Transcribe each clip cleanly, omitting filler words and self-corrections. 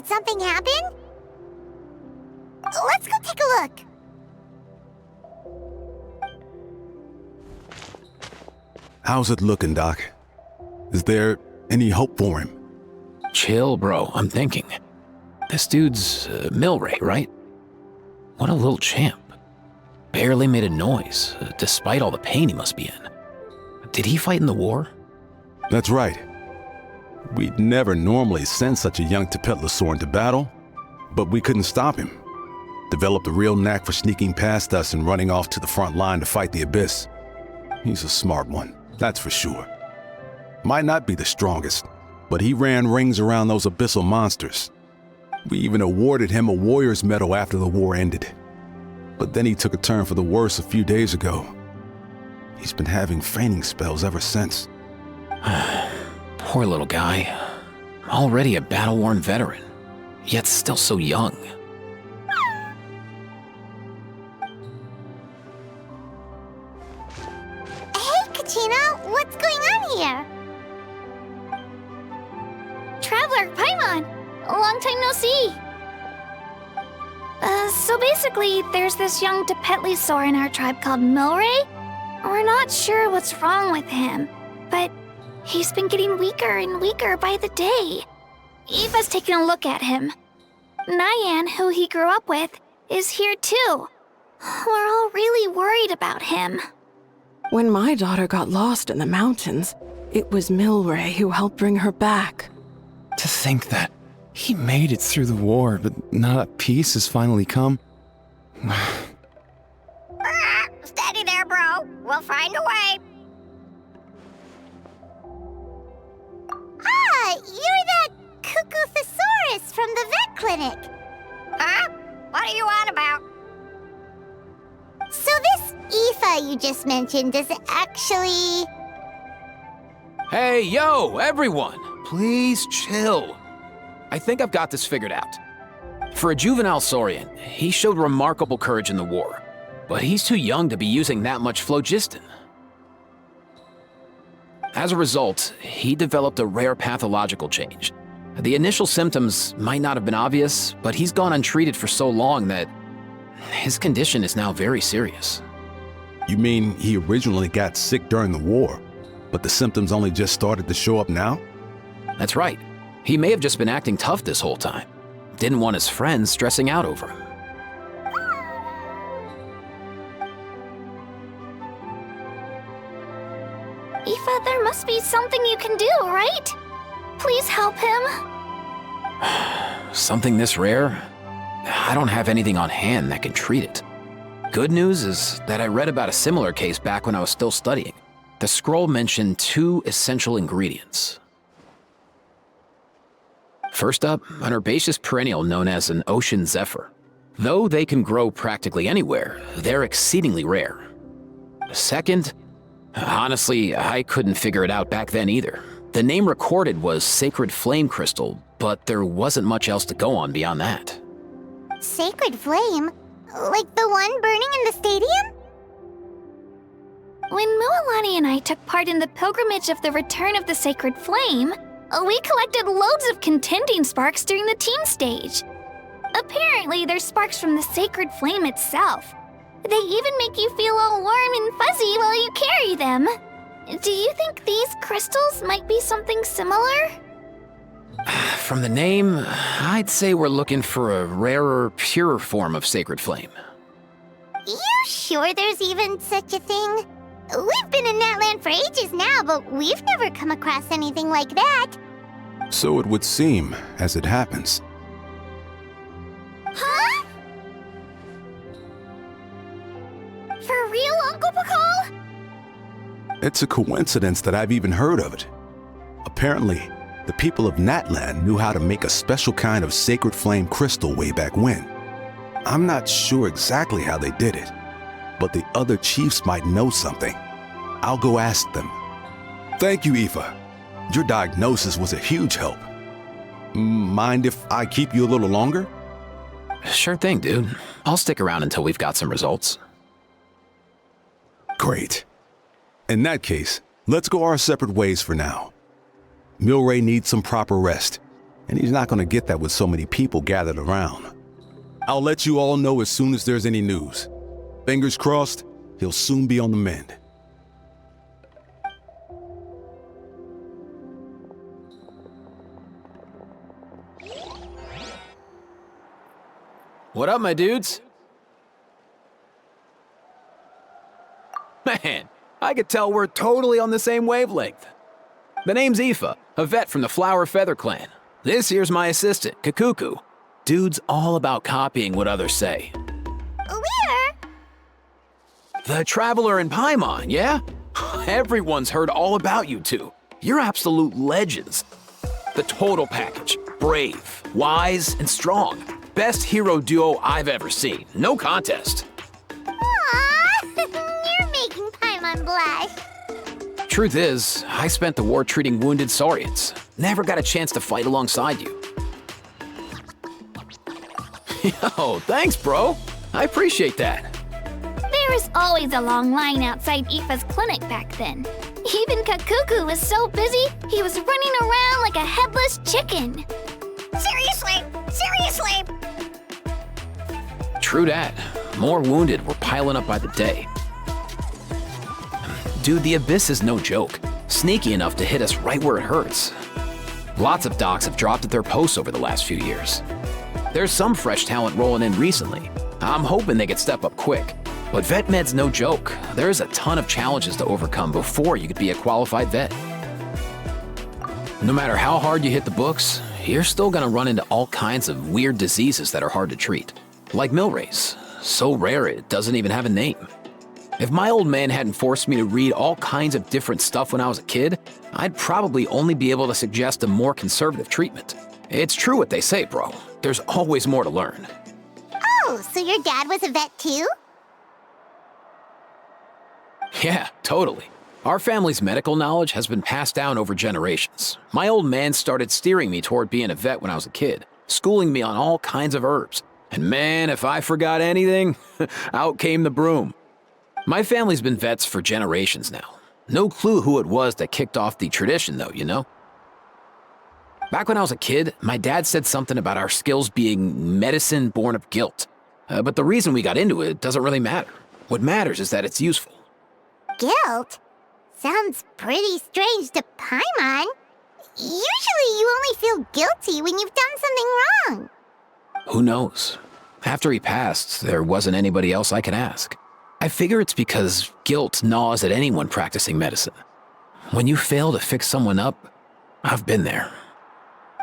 something happen? Let's go take a look. How's it looking, Doc? Is there any hope for him? Chill, bro. I'm thinking. This dude's Milray, right? What a little champ. Barely made a noise, despite all the pain he must be in. Did he fight in the war? That's right. We'd never normally send such a young Tepetlosaur into battle, but we couldn't stop him. Developed a real knack for sneaking past us and running off to the front line to fight the Abyss. He's a smart one, that's for sure. Might not be the strongest, but he ran rings around those abyssal monsters. We even awarded him a Warrior's Medal after the war ended. But then he took a turn for the worse a few days ago. He's been having fainting spells ever since. Poor little guy. Already a battle-worn veteran, yet still so young. Hey, Kachina, what's going on here? Traveler, Paimon! Long time no see! So basically, there's this young Tepetlosaur in our tribe called Milray. We're not sure what's wrong with him, but he's been getting weaker and weaker by the day. Eva's taking a look at him. Nyan, who he grew up with, is here too. We're all really worried about him. When my daughter got lost in the mountains, it was Milray who helped bring her back. To think that he made it through the war, but now that peace has finally come. Steady there, bro. We'll find a way. Ah, you're that Cuckoo-thesaurus from the vet clinic. Huh? What are you on about? So this Aoife you just mentioned, does it actually... Hey, yo, everyone! Please chill. I think I've got this figured out. For a juvenile Saurian, he showed remarkable courage in the war, but he's too young to be using that much phlogiston. As a result, he developed a rare pathological change. The initial symptoms might not have been obvious, but he's gone untreated for so long that his condition is now very serious. You mean he originally got sick during the war, but the symptoms only just started to show up now? That's right. He may have just been acting tough this whole time. Didn't want his friends stressing out over him. Aoife, there must be something you can do, right? Please help him. Something this rare? I don't have anything on hand that can treat it. Good news is that I read about a similar case back when I was still studying. The scroll mentioned 2 essential ingredients. First up, an herbaceous perennial known as an ocean zephyr. Though they can grow practically anywhere, they're exceedingly rare. Second, honestly, I couldn't figure it out back then either. The name recorded was Sacred Flame Crystal, but there wasn't much else to go on beyond that. Sacred Flame? Like the one burning in the stadium? When Mualani and I took part in the pilgrimage of the Return of the Sacred Flame, we collected loads of contending sparks during the team stage. Apparently, they're sparks from the Sacred Flame itself. They even make you feel all warm and fuzzy while you carry them. Do you think these crystals might be something similar? From the name, I'd say we're looking for a rarer, purer form of Sacred Flame. You sure there's even such a thing? We've been in that land for ages now, but we've never come across anything like that. So it would seem, as it happens. Huh? For real, Uncle Pakal? It's a coincidence that I've even heard of it. Apparently, the people of Natlan knew how to make a special kind of sacred flame crystal way back when. I'm not sure exactly how they did it, but the other chiefs might know something. I'll go ask them. Thank you, Aoife. Your diagnosis was a huge help. Mind if I keep you a little longer? Sure thing, dude. I'll stick around until we've got some results. Great. In that case, let's go our separate ways for now. Milray needs some proper rest, and he's not gonna get that with so many people gathered around. I'll let you all know as soon as there's any news. Fingers crossed, he'll soon be on the mend. What up, my dudes? Man, I could tell we're totally on the same wavelength. The name's Aoife, a vet from the Flower Feather clan. This here's my assistant, Kakuku. Dude's all about copying what others say. We're... The Traveler and Paimon, yeah? Everyone's heard all about you two. You're absolute legends. The total package. Brave, wise, and strong. Best hero duo I've ever seen. No contest. Aww, you're making Paimon blush. Truth is, I spent the war treating wounded Saurians. Never got a chance to fight alongside you. Yo, thanks, bro. I appreciate that. There was always a long line outside Aoife's clinic back then. Even Kakuku was so busy, he was running around like a headless chicken. Seriously, seriously. True that. More wounded were piling up by the day. Dude, the Abyss is no joke. Sneaky enough to hit us right where it hurts. Lots of docs have dropped at their posts over the last few years. There's some fresh talent rolling in recently. I'm hoping they could step up quick. But vet med's no joke. There's a ton of challenges to overcome before you could be a qualified vet. No matter how hard you hit the books, you're still gonna run into all kinds of weird diseases that are hard to treat. Like Milray's, so rare it doesn't even have a name. If my old man hadn't forced me to read all kinds of different stuff when I was a kid, I'd probably only be able to suggest a more conservative treatment. It's true what they say, bro. There's always more to learn. Oh, so your dad was a vet too? Yeah, totally. Our family's medical knowledge has been passed down over generations. My old man started steering me toward being a vet when I was a kid, schooling me on all kinds of herbs. And man, if I forgot anything, out came the broom. My family's been vets for generations now. No clue who it was that kicked off the tradition though, you know? Back when I was a kid, my dad said something about our skills being medicine born of guilt. But the reason we got into it doesn't really matter. What matters is that it's useful. Guilt? Sounds pretty strange to Paimon. Usually you only feel guilty when you've done something wrong. Who knows? After he passed, there wasn't anybody else I could ask. I figure it's because guilt gnaws at anyone practicing medicine. When you fail to fix someone up, I've been there.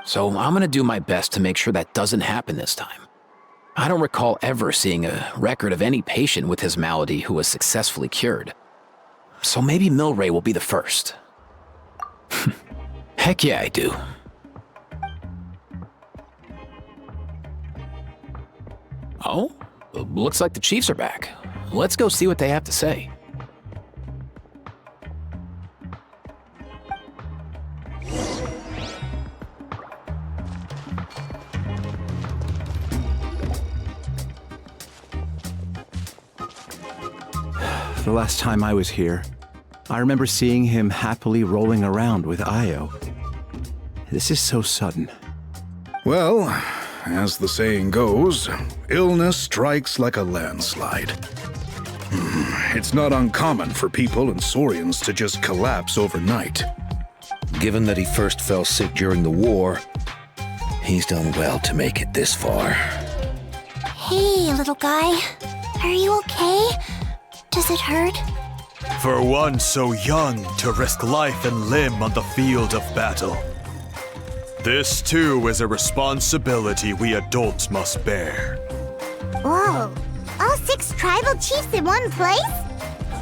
So I'm gonna do my best to make sure that doesn't happen this time. I don't recall ever seeing a record of any patient with his malady who was successfully cured. So maybe Milray will be the first. Heck yeah, I do. Oh, looks like the Chiefs are back. Let's go see what they have to say. The last time I was here, I remember seeing him happily rolling around with Io. This is so sudden. Well, as the saying goes, illness strikes like a landslide. It's not uncommon for people and Saurians to just collapse overnight. Given that he first fell sick during the war, he's done well to make it this far. Hey, little guy. Are you okay? Does it hurt? For one so young to risk life and limb on the field of battle. This too is a responsibility we adults must bear. Whoa, all 6 tribal chiefs in one place?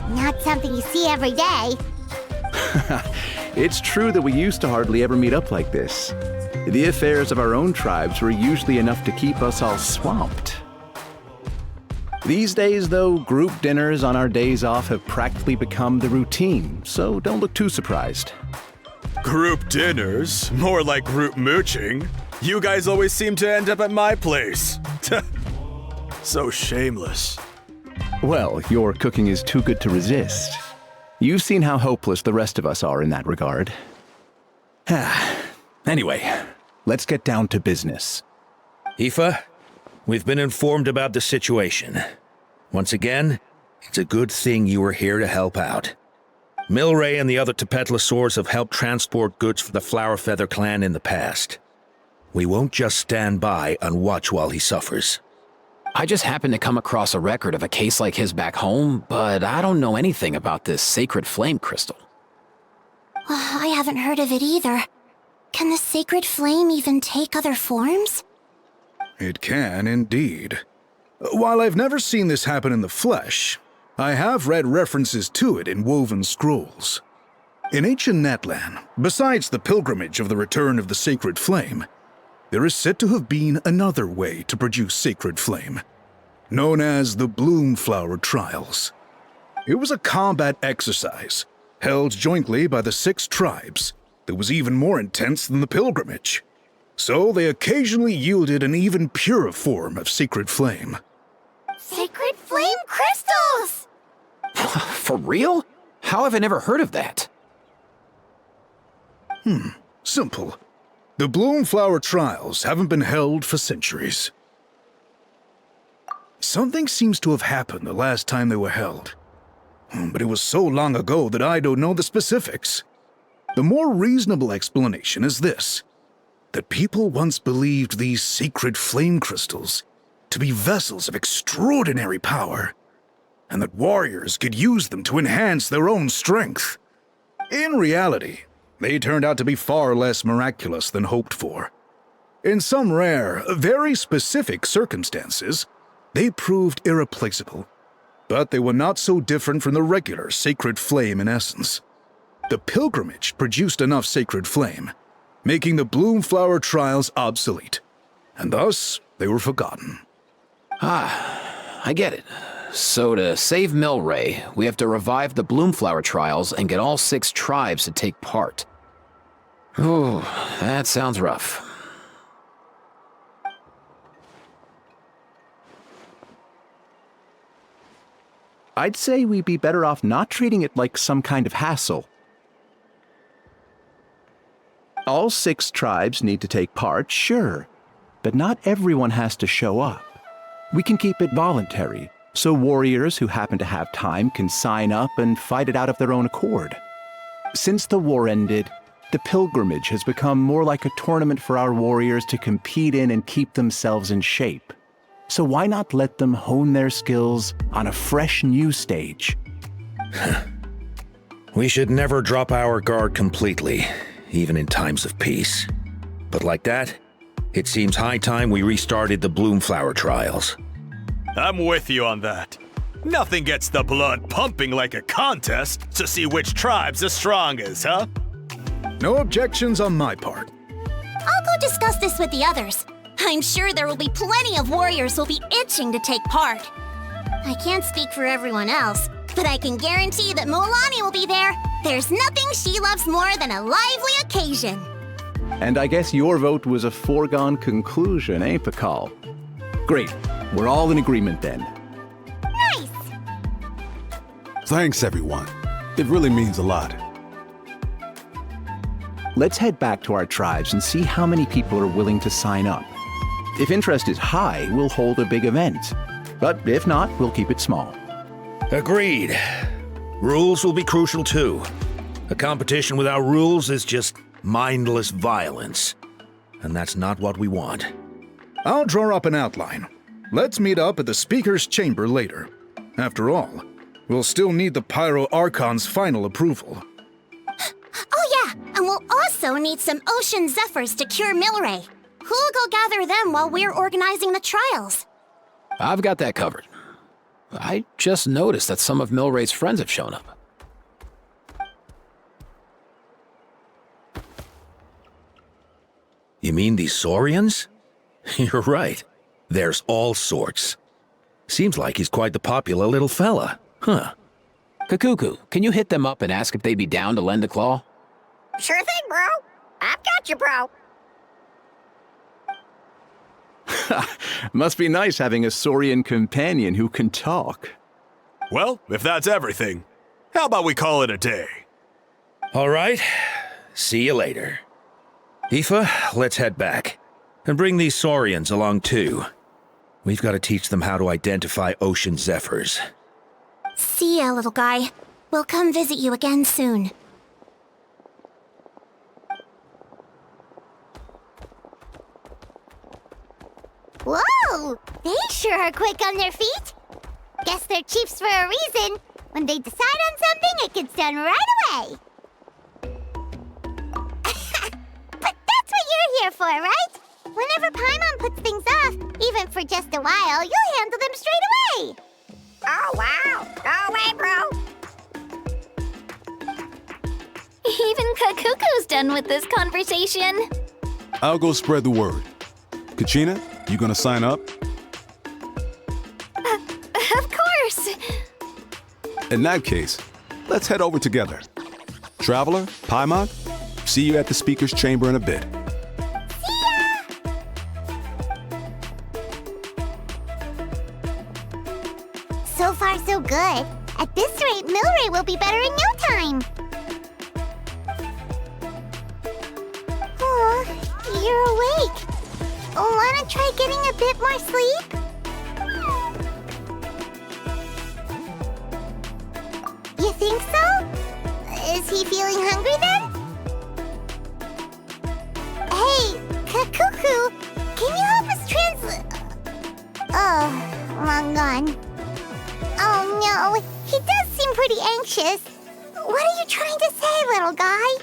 Not something you see every day. It's true that we used to hardly ever meet up like this. The affairs of our own tribes were usually enough to keep us all swamped. These days, though, group dinners on our days off have practically become the routine, so don't look too surprised. Group dinners? More like group mooching. You guys always seem to end up at my place. So shameless. Well, your cooking is too good to resist. You've seen how hopeless the rest of us are in that regard. Anyway, let's get down to business. Aoife, we've been informed about the situation. Once again, it's a good thing you were here to help out. Milray and the other Tepetlosaurs have helped transport goods for the Flowerfeather clan in the past. We won't just stand by and watch while he suffers. I just happened to come across a record of a case like his back home, but I don't know anything about this sacred flame crystal. I haven't heard of it either. Can the sacred flame even take other forms? It can indeed. While I've never seen this happen in the flesh, I have read references to it in woven scrolls. In ancient Natlan, besides the pilgrimage of the return of the sacred flame, there is said to have been another way to produce sacred flame, known as the Bloomflower Trials. It was a combat exercise, held jointly by the 6 tribes, that was even more intense than the pilgrimage. So they occasionally yielded an even purer form of sacred flame. Sacred flame crystals! For real? How have I never heard of that? Simple. The Bloomflower Trials haven't been held for centuries. Something seems to have happened the last time they were held. But it was so long ago that I don't know the specifics. The more reasonable explanation is this: that people once believed these sacred flame crystals to be vessels of extraordinary power, and that warriors could use them to enhance their own strength. In reality, they turned out to be far less miraculous than hoped for. In some rare, very specific circumstances, they proved irreplaceable, but they were not so different from the regular sacred flame in essence. The pilgrimage produced enough sacred flame, making the Bloomflower Trials obsolete, and thus they were forgotten. I get it. So to save Milray, we have to revive the Bloomflower Trials and get all 6 tribes to take part. Ooh, that sounds rough. I'd say we'd be better off not treating it like some kind of hassle. All 6 tribes need to take part, sure, but not everyone has to show up. We can keep it voluntary, so warriors who happen to have time can sign up and fight it out of their own accord. Since the war ended, the pilgrimage has become more like a tournament for our warriors to compete in and keep themselves in shape. So why not let them hone their skills on a fresh new stage? We should never drop our guard completely, even in times of peace. But like that, it seems high time we restarted the Bloomflower Trials. I'm with you on that. Nothing gets the blood pumping like a contest to see which tribe's the strongest, huh? No objections on my part. I'll go discuss this with the others. I'm sure there will be plenty of warriors who'll be itching to take part. I can't speak for everyone else, but I can guarantee that Molani will be there. There's nothing she loves more than a lively occasion. And I guess your vote was a foregone conclusion, eh, Pakal? Great. We're all in agreement then. Nice! Thanks, everyone. It really means a lot. Let's head back to our tribes and see how many people are willing to sign up. If interest is high, we'll hold a big event. But if not, we'll keep it small. Agreed. Rules will be crucial too. A competition without rules is just mindless violence. And that's not what we want. I'll draw up an outline. Let's meet up at the Speaker's Chamber later. After all, we'll still need the Pyro Archon's final approval. Oh yeah, and we'll also need some Ocean Zephyrs to cure Milray. Who'll go gather them while we're organizing the trials? I've got that covered. I just noticed that some of Milray's friends have shown up. You mean these Saurians? You're right. There's all sorts. Seems like he's quite the popular little fella, huh? Kakuku, can you hit them up and ask if they'd be down to lend a claw? Sure thing, bro. I've got you, bro. Must be nice having a Saurian companion who can talk. Well, if that's everything, how about we call it a day? All right. See you later. Aoife, let's head back. And bring these Saurians along too. We've got to teach them how to identify ocean zephyrs. See ya, little guy. We'll come visit you again soon. Whoa! They sure are quick on their feet. Guess they're chiefs for a reason. When they decide on something, it gets done right away. But that's what you're here for, right? Whenever Paimon puts things off, even for just a while, you'll handle them straight away. Oh, wow. Go away, bro. Even Kakuku's done with this conversation. I'll go spread the word. Kachina, you gonna sign up? Of course. In that case, let's head over together. Traveler, Paimon, see you at the speaker's chamber in a bit. So far, so good. At this rate, Milray will be better in no time. Oh, you're awake. Wanna try getting a bit more sleep? You think so? Is he feeling hungry then? Hey, Kakuku, can you help us translate? Oh, long gone. Oh no, he does seem pretty anxious. What are you trying to say, little guy?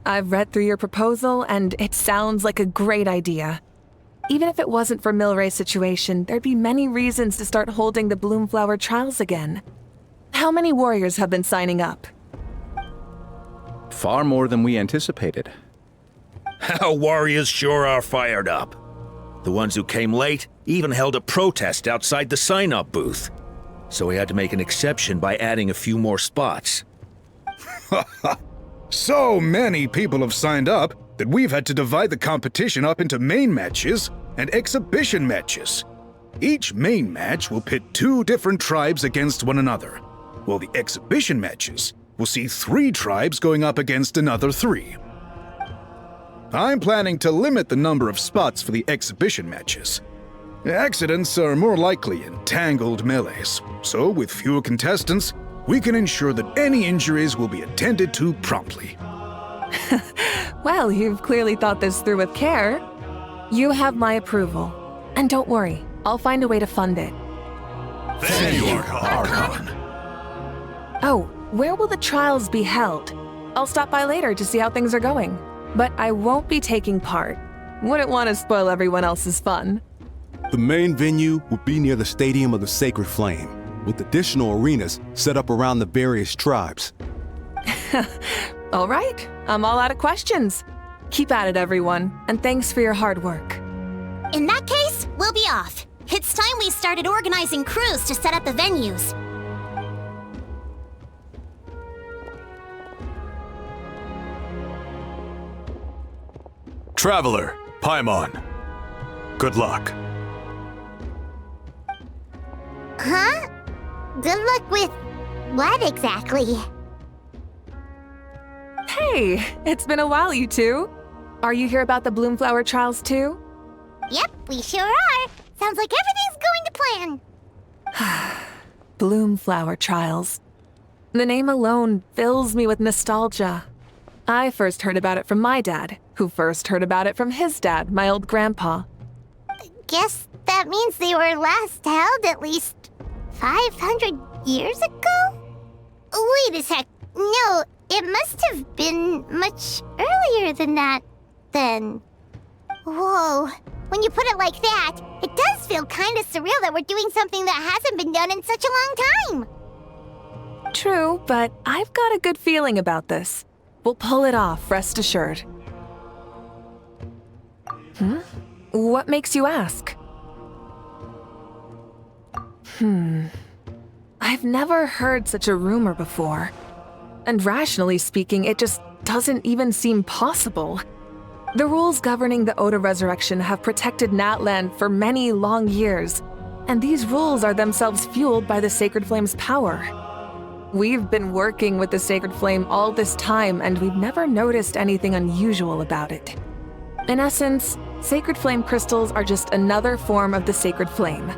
I've read through your proposal, and it sounds like a great idea. Even if it wasn't for Milray's situation, there'd be many reasons to start holding the Bloomflower trials again. How many warriors have been signing up? Far more than we anticipated. Our warriors sure are fired up. The ones who came late even held a protest outside the sign-up booth. So we had to make an exception by adding a few more spots. So many people have signed up that we've had to divide the competition up into main matches and exhibition matches. Each main match will pit 2 different tribes against one another, while the exhibition matches will see 3 tribes going up against another 3. I'm planning to limit the number of spots for the exhibition matches. Accidents are more likely in tangled melees, so with fewer contestants, we can ensure that any injuries will be attended to promptly. Well, you've clearly thought this through with care. You have my approval. And don't worry, I'll find a way to fund it. Thank you, Archon. Oh, where will the trials be held? I'll stop by later to see how things are going. But I won't be taking part. Wouldn't want to spoil everyone else's fun. The main venue will be near the Stadium of the Sacred Flame, with additional arenas set up around the various tribes. All right, I'm all out of questions. Keep at it, everyone, and thanks for your hard work. In that case, we'll be off. It's time we started organizing crews to set up the venues. Traveler, Paimon. Good luck. Huh? Good luck with what exactly? Hey, it's been a while, you two. Are you here about the Bloomflower trials too? Yep, we sure are. Sounds like everything's going to plan. Bloomflower trials. The name alone fills me with nostalgia. I first heard about it from my dad, who first heard about it from his dad, my old grandpa. Guess that means they were last held at least 500 years ago? Wait a sec. No, it must have been much earlier than that, then. Whoa. When you put it like that, it does feel kind of surreal that we're doing something that hasn't been done in such a long time. True, but I've got a good feeling about this. We'll pull it off, rest assured. What makes you ask? I've never heard such a rumor before. And rationally speaking, it just doesn't even seem possible. The rules governing the Oda resurrection have protected Natland for many long years, and these rules are themselves fueled by the Sacred Flame's power. We've been working with the Sacred Flame all this time, and we've never noticed anything unusual about it. In essence, Sacred Flame crystals are just another form of the Sacred Flame.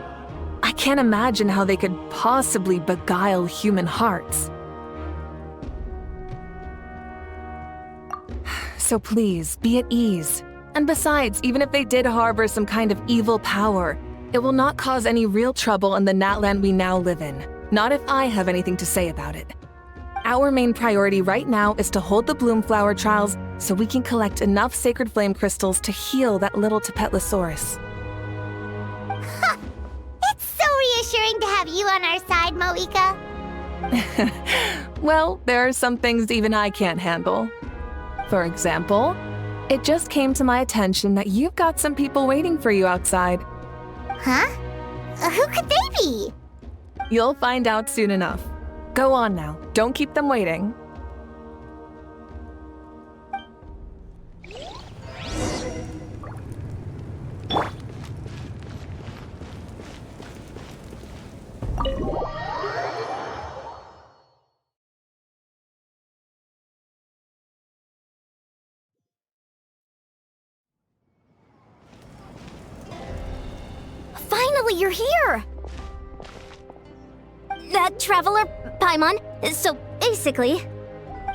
I can't imagine how they could possibly beguile human hearts. So please, be at ease. And besides, even if they did harbor some kind of evil power, it will not cause any real trouble in the Natland we now live in. Not if I have anything to say about it. Our main priority right now is to hold the Bloomflower trials so we can collect enough Sacred Flame crystals to heal that little Tapetlosaurus. It's so reassuring to have you on our side, Moika. Well, there are some things even I can't handle. For example, it just came to my attention that you've got some people waiting for you outside. Huh? Who could they be? You'll find out soon enough. Go on now, don't keep them waiting. Finally, you're here! That Traveler, Paimon, so basically...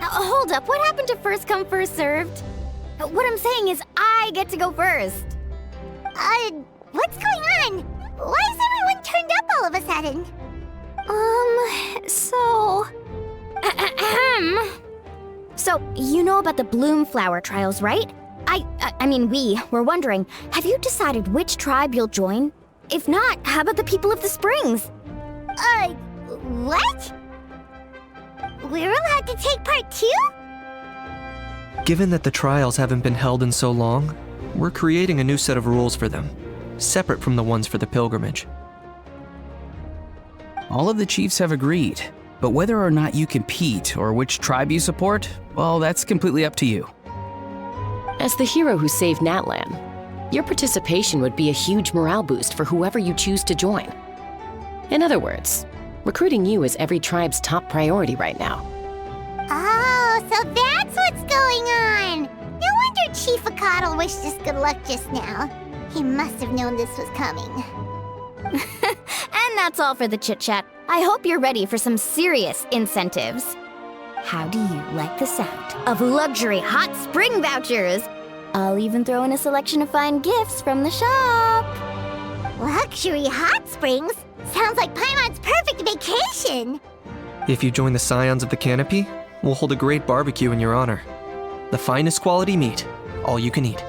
hold up, what happened to first come, first served? What I'm saying is I get to go first. What's going on? Why is everyone turned up all of a sudden? So, you know about the bloom flower trials, right? I mean, we were wondering, have you decided which tribe you'll join? If not, how about the people of the springs? What? We're allowed to take part too? Given that the trials haven't been held in so long, we're creating a new set of rules for them, separate from the ones for the pilgrimage. All of the chiefs have agreed, but whether or not you compete or which tribe you support, well, that's completely up to you. As the hero who saved Natlan, your participation would be a huge morale boost for whoever you choose to join. In other words, recruiting you is every tribe's top priority right now. Oh, so that's what's going on! No wonder Chief Akatl wished us good luck just now. He must have known this was coming. And that's all for the chit-chat. I hope you're ready for some serious incentives. How do you like the sound of luxury hot spring vouchers? I'll even throw in a selection of fine gifts from the shop. Luxury hot springs? Sounds like Paimon's perfect vacation! If you join the Scions of the Canopy, we'll hold a great barbecue in your honor. The finest quality meat, all you can eat.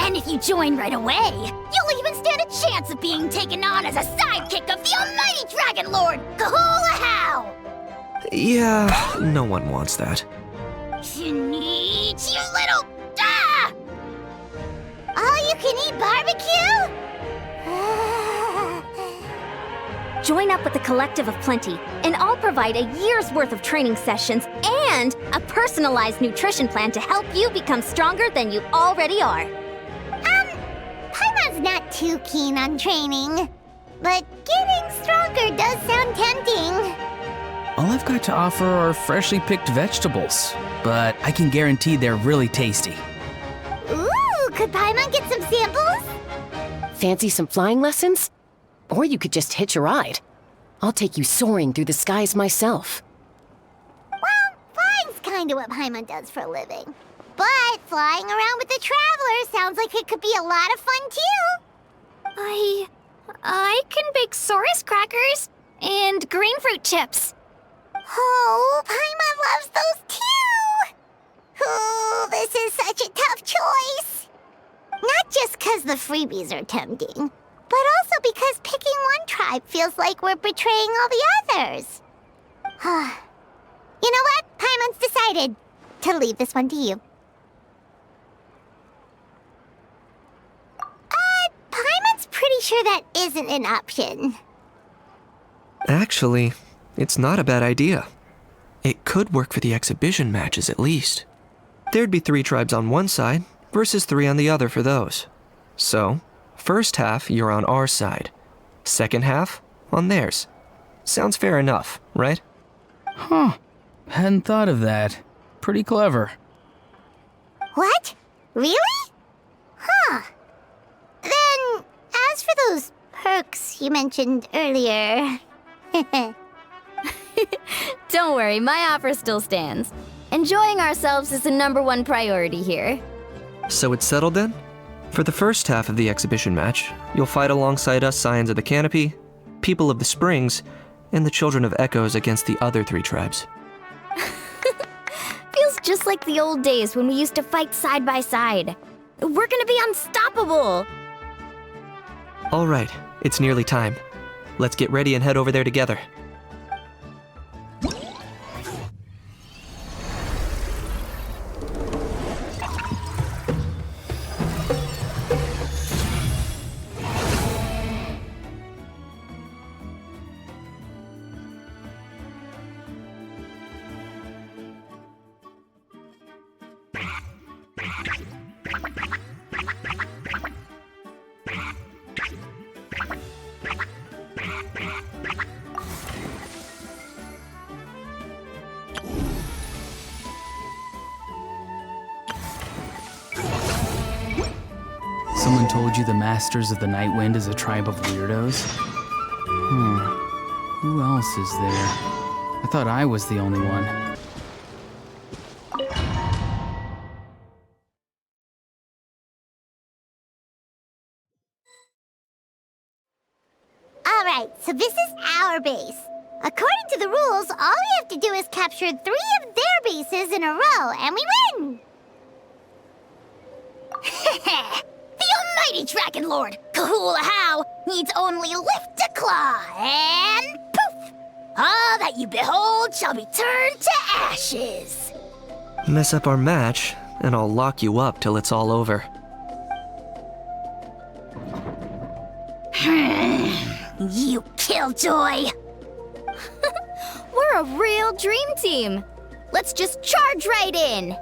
And if you join right away, you'll even stand a chance of being taken on as a sidekick of the almighty Dragon Lord, Kahula! Yeah, no one wants that. You little... All you can eat barbecue? Join up with the Collective of Plenty, and I'll provide a year's worth of training sessions and a personalized nutrition plan to help you become stronger than you already are. Paimon's not too keen on training, but getting stronger does sound tempting. All I've got to offer are freshly picked vegetables, but I can guarantee they're really tasty. Ooh, could Paimon get some samples? Fancy some flying lessons? Or you could just hitch a ride. I'll take you soaring through the skies myself. Well, flying's kinda what Paimon does for a living. But flying around with the Traveler sounds like it could be a lot of fun too. I can bake Saurus crackers and green fruit chips. Oh, Paimon loves those too! Oh, this is such a tough choice. Not just because the freebies are tempting, but also because picking one tribe feels like we're betraying all the others. You know what? Paimon's decided to leave this one to you. Paimon's pretty sure that isn't an option. Actually, it's not a bad idea. It could work for the exhibition matches at least. There'd be 3 tribes on one side versus 3 on the other for those. So, first half you're on our side, second half on theirs. Sounds fair enough, right? Huh. Hadn't thought of that. Pretty clever. What? Really? Huh. Then, as for those perks you mentioned earlier... Don't worry, my offer still stands. Enjoying ourselves is the #1 priority here. So it's settled then? For the first half of the exhibition match, you'll fight alongside us Scions of the Canopy, People of the Springs, and the Children of Echoes against the other 3 tribes. Feels just like the old days when we used to fight side by side. We're gonna be unstoppable! All right, it's nearly time. Let's get ready and head over there together. Someone told you the Masters of the Night Wind is a tribe of weirdos? Who else is there? I thought I was the only one. Alright, so this is our base. According to the rules, all we have to do is capture 3 of their bases in a row, and we win! The almighty Dragon Lord, Kahula How, needs only lift a claw, and poof! All that you behold shall be turned to ashes. Mess up our match, and I'll lock you up till it's all over. You killjoy! We're a real dream team. Let's just charge right in.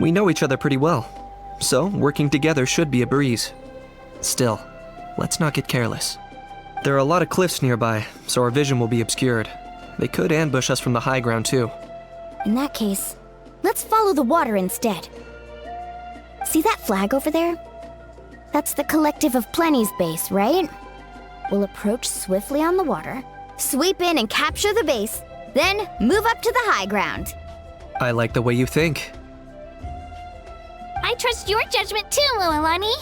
We know each other pretty well, so working together should be a breeze. Still, let's not get careless. There are a lot of cliffs nearby, so our vision will be obscured. They could ambush us from the high ground too. In that case, let's follow the water instead. See that flag over there? That's the Collective of Plenty's base, right? We'll approach swiftly on the water, sweep in and capture the base, then move up to the high ground. I like the way you think. I trust your judgment too, Mualani.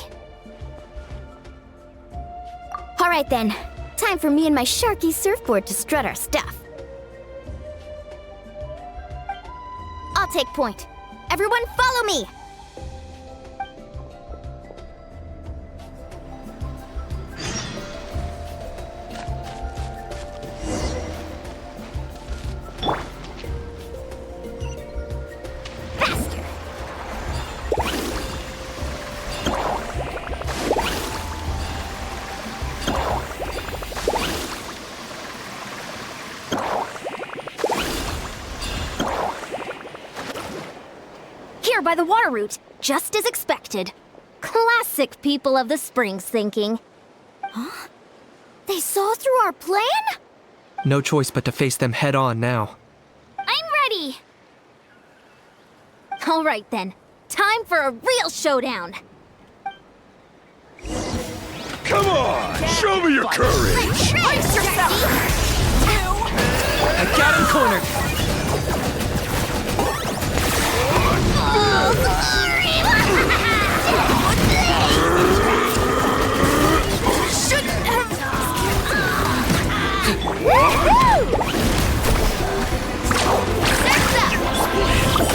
All right then, time for me and my Sharky surfboard to strut our stuff. I'll take point. Everyone follow me! By the water route, just as expected. Classic people of the Springs thinking. Huh? They saw through our plan? No choice but to face them head on now. I'm ready! All right then, time for a real showdown. Come on, show me your courage! Brace yourself! I got him cornered! Shouldn't have.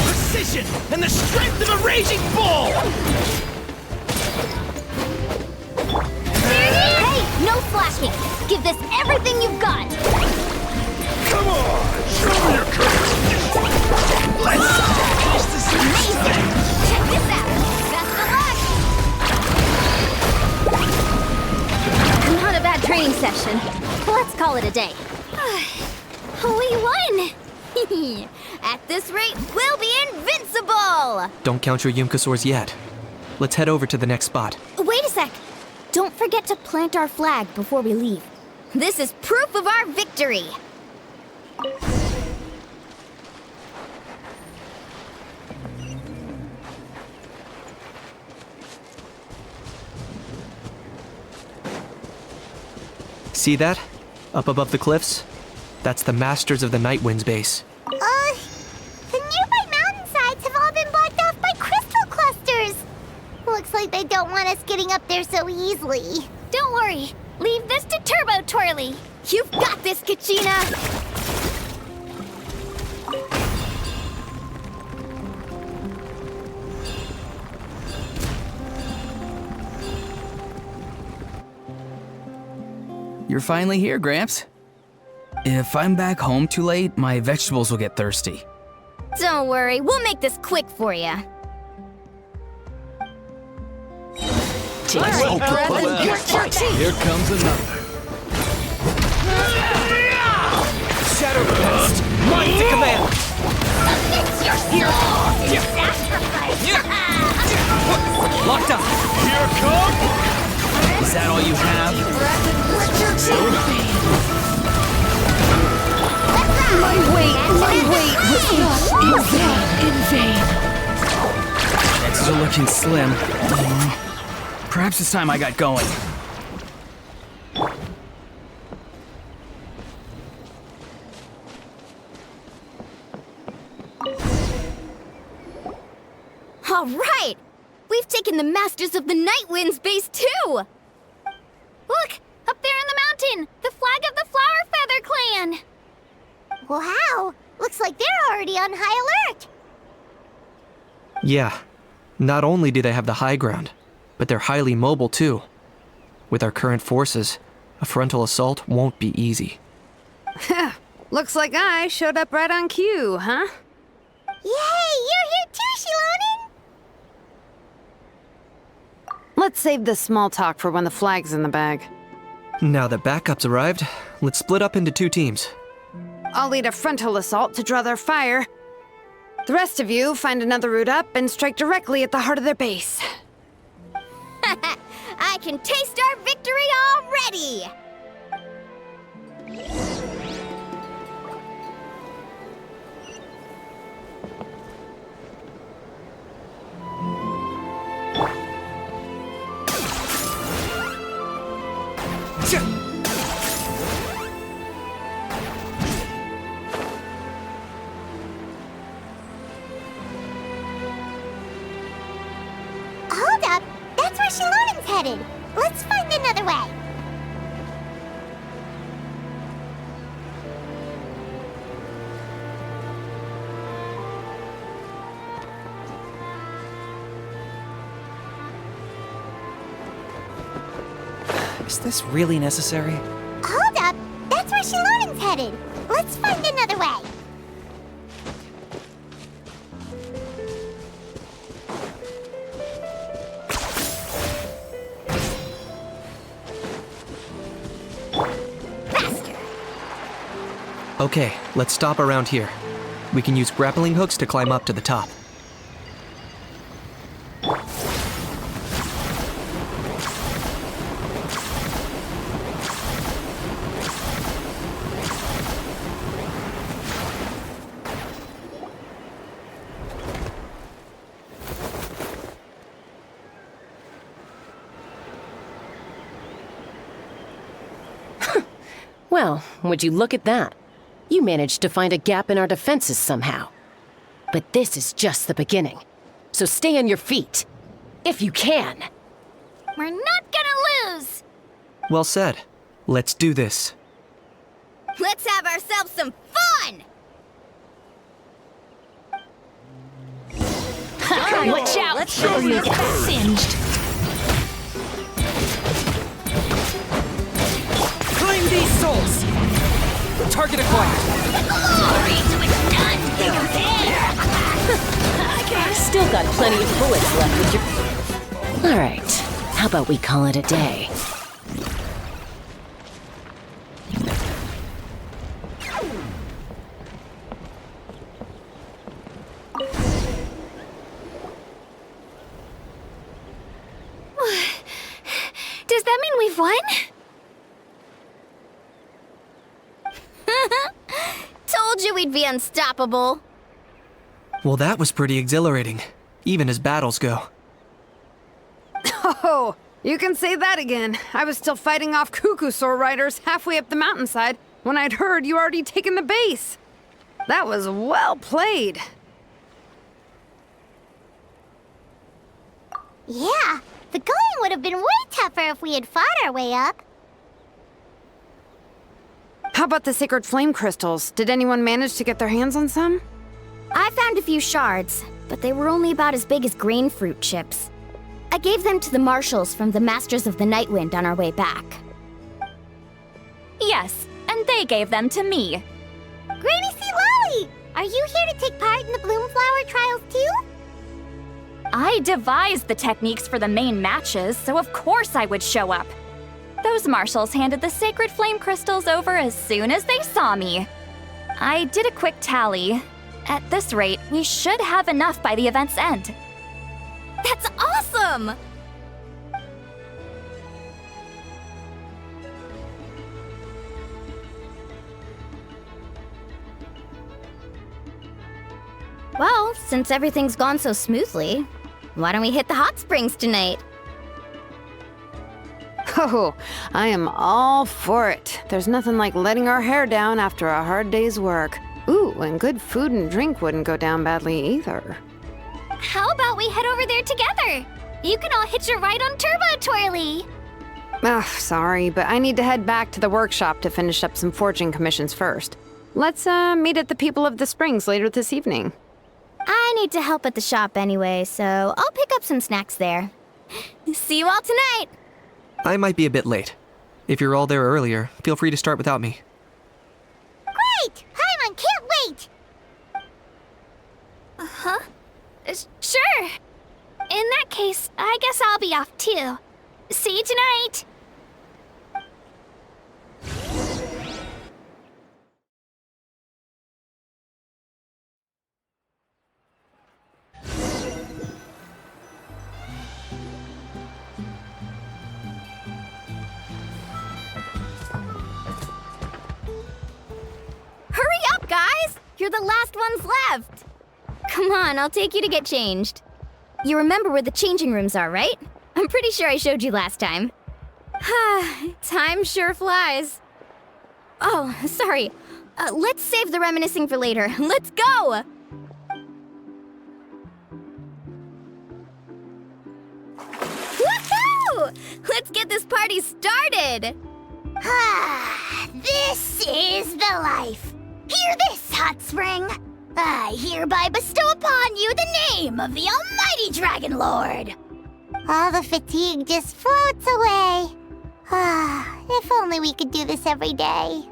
Precision and the strength of a raging bull! Hey, no slacking! Give this everything you've got! Come on, show me your courage! Let's finish this Amazing! Check this out! Best of luck! Not a bad training session. Let's call it a day. We won! At this rate, we'll be invincible! Don't count your Yumkasaurs yet. Let's head over to the next spot. Wait a sec! Don't forget to plant our flag before we leave. This is proof of our victory! See that? Up above the cliffs? That's the Masters of the Night Wind's base. The nearby mountainsides have all been blocked off by crystal clusters. Looks like they don't want us getting up there so easily. Don't worry. Leave this to Turbo Twirly. You've got this, Kachina! You're finally here, Gramps. If I'm back home too late, my vegetables will get thirsty. Don't worry, we'll make this quick for you. Here comes another. Shadow Pest! Mine to command! Submit yourself to sacrifice! Locked up! Here come! Is that all you have? My wait was not in vain. Chances are looking slim. Perhaps it's time I got going. All right! We've taken the Masters of the Night Wind's base too! Look! Up there in the mountain! The flag of the Flower Feather Clan! plan. Wow, looks like they're already on high alert. Yeah, not only do they have the high ground, but they're highly mobile too. With our current forces, a frontal assault won't be easy. Looks like I showed up right on cue, huh? Yay, you're here too, Shilonen! Let's save this small talk for when the flag's in the bag. Now that backup's arrived, let's split up into 2 teams. I'll lead a frontal assault to draw their fire. The rest of you find another route up and strike directly at the heart of their base. I can taste our victory already! Hold up, that's where Shilonen's headed. Let's find another way. Is this really necessary? Hold up, that's where Shilonen's headed. Let's find another way. Okay, let's stop around here. We can use grappling hooks to climb up to the top. Well, would you look at that? You managed to find a gap in our defenses somehow. But this is just the beginning. So stay on your feet. If you can. We're not gonna lose! Well said. Let's do this. Let's have ourselves some fun! Watch out! Let's show you get singed. Claim these souls! Target acquired. Glory to its done! Still got plenty of bullets left with your... Alright, how about we call it a day? Does that mean we've won? Told you we'd be unstoppable. Well, that was pretty exhilarating, even as battles go. Oh, you can say that again. I was still fighting off Cuckoosaur riders halfway up the mountainside when I'd heard you already taken the base. That was well played. Yeah, the going would have been way tougher if we had fought our way up. How about the sacred flame crystals? Did anyone manage to get their hands on some? I found a few shards, but they were only about as big as grain fruit chips. I gave them to the marshals from the Masters of the Nightwind on our way back. Yes, and they gave them to me. Granny C. Lolly! Are you here to take part in the Bloomflower trials too? I devised the techniques for the main matches, so of course I would show up. Those marshals handed the sacred flame crystals over as soon as they saw me. I did a quick tally. At this rate, we should have enough by the event's end. That's awesome! Well, since everything's gone so smoothly, why don't we hit the hot springs tonight? Oh, I am all for it. There's nothing like letting our hair down after a hard day's work. Ooh, and good food and drink wouldn't go down badly either. How about we head over there together? You can all hitch a ride on Turbo Twirly. Ugh, sorry, but I need to head back to the workshop to finish up some forging commissions first. Let's meet at the People of the Springs later this evening. I need to help at the shop anyway, so I'll pick up some snacks there. See you all tonight! I might be a bit late. If you're all there earlier, feel free to start without me. Great! Paimon can't wait! Huh? Sure. In that case, I guess I'll be off too. See you tonight! Hurry up, guys! You're the last ones left! Come on, I'll take you to get changed. You remember where the changing rooms are, right? I'm pretty sure I showed you last time. Time sure flies. Oh, sorry. Let's save the reminiscing for later. Let's go! Woohoo! Let's get this party started! This is the life. Hear this, Hot Spring. I hereby bestow upon you the name of the Almighty Dragon Lord. All the fatigue just floats away. If only we could do this every day.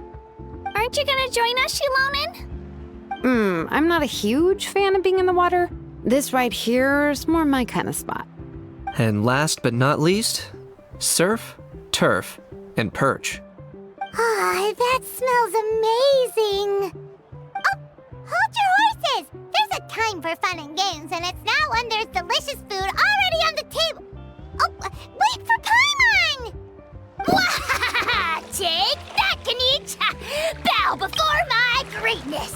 Aren't you gonna join us, Shilonen? I'm not a huge fan of being in the water. This right here is more my kind of spot. And last but not least, surf, turf, and perch. That smells amazing. Oh, hold your horses. There's a time for fun and games, and it's now when there's delicious food already on the table. Oh, wait for Paimon! Take that, Kanich! Bow before my greatness!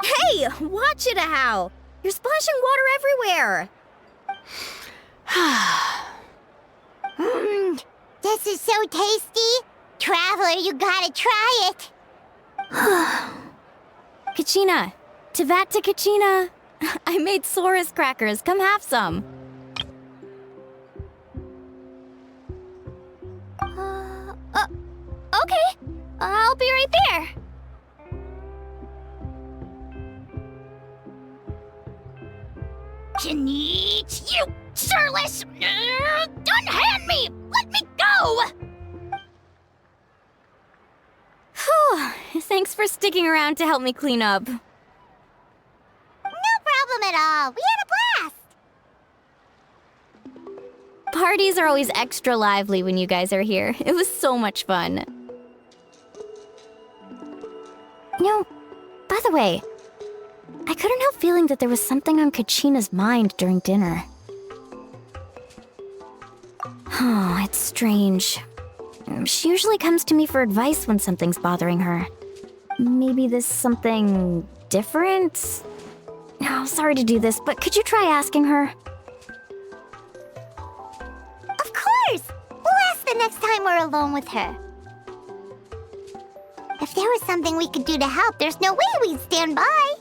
Hey, watch it, How! You're splashing water everywhere! This is so tasty! Traveler, you gotta try it! Kachina! Tevat to Kachina! I made Sora's crackers. Come have some. Okay. I'll be right there. Kanich, you surless! Unhand me! Let me go! Whew. Thanks for sticking around to help me clean up. No problem at all. We had a blast! Parties are always extra lively when you guys are here. It was so much fun. No, by the way, I couldn't help feeling that there was something on Kachina's mind during dinner. Oh, it's strange. She usually comes to me for advice when something's bothering her. Maybe this something different? Oh, sorry to do this, but could you try asking her? Of course! We'll ask the next time we're alone with her. If there was something we could do to help, there's no way we'd stand by.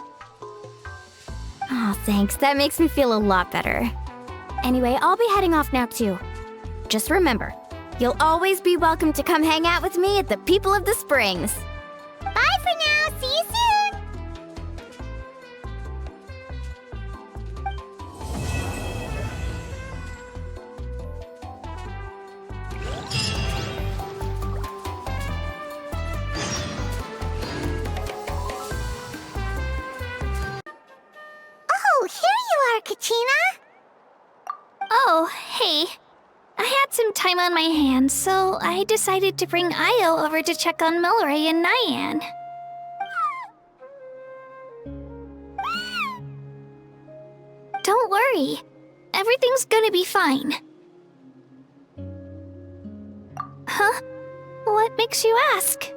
Oh, thanks. That makes me feel a lot better. Anyway, I'll be heading off now, too. Just remember, you'll always be welcome to come hang out with me at the People of the Springs. Bye for now. See you soon. Oh, here you are, Kachina. Oh, hey. I had some time on my hands, so I decided to bring Io over to check on Milray and Nyan. Don't worry. Everything's gonna be fine. Huh? What makes you ask?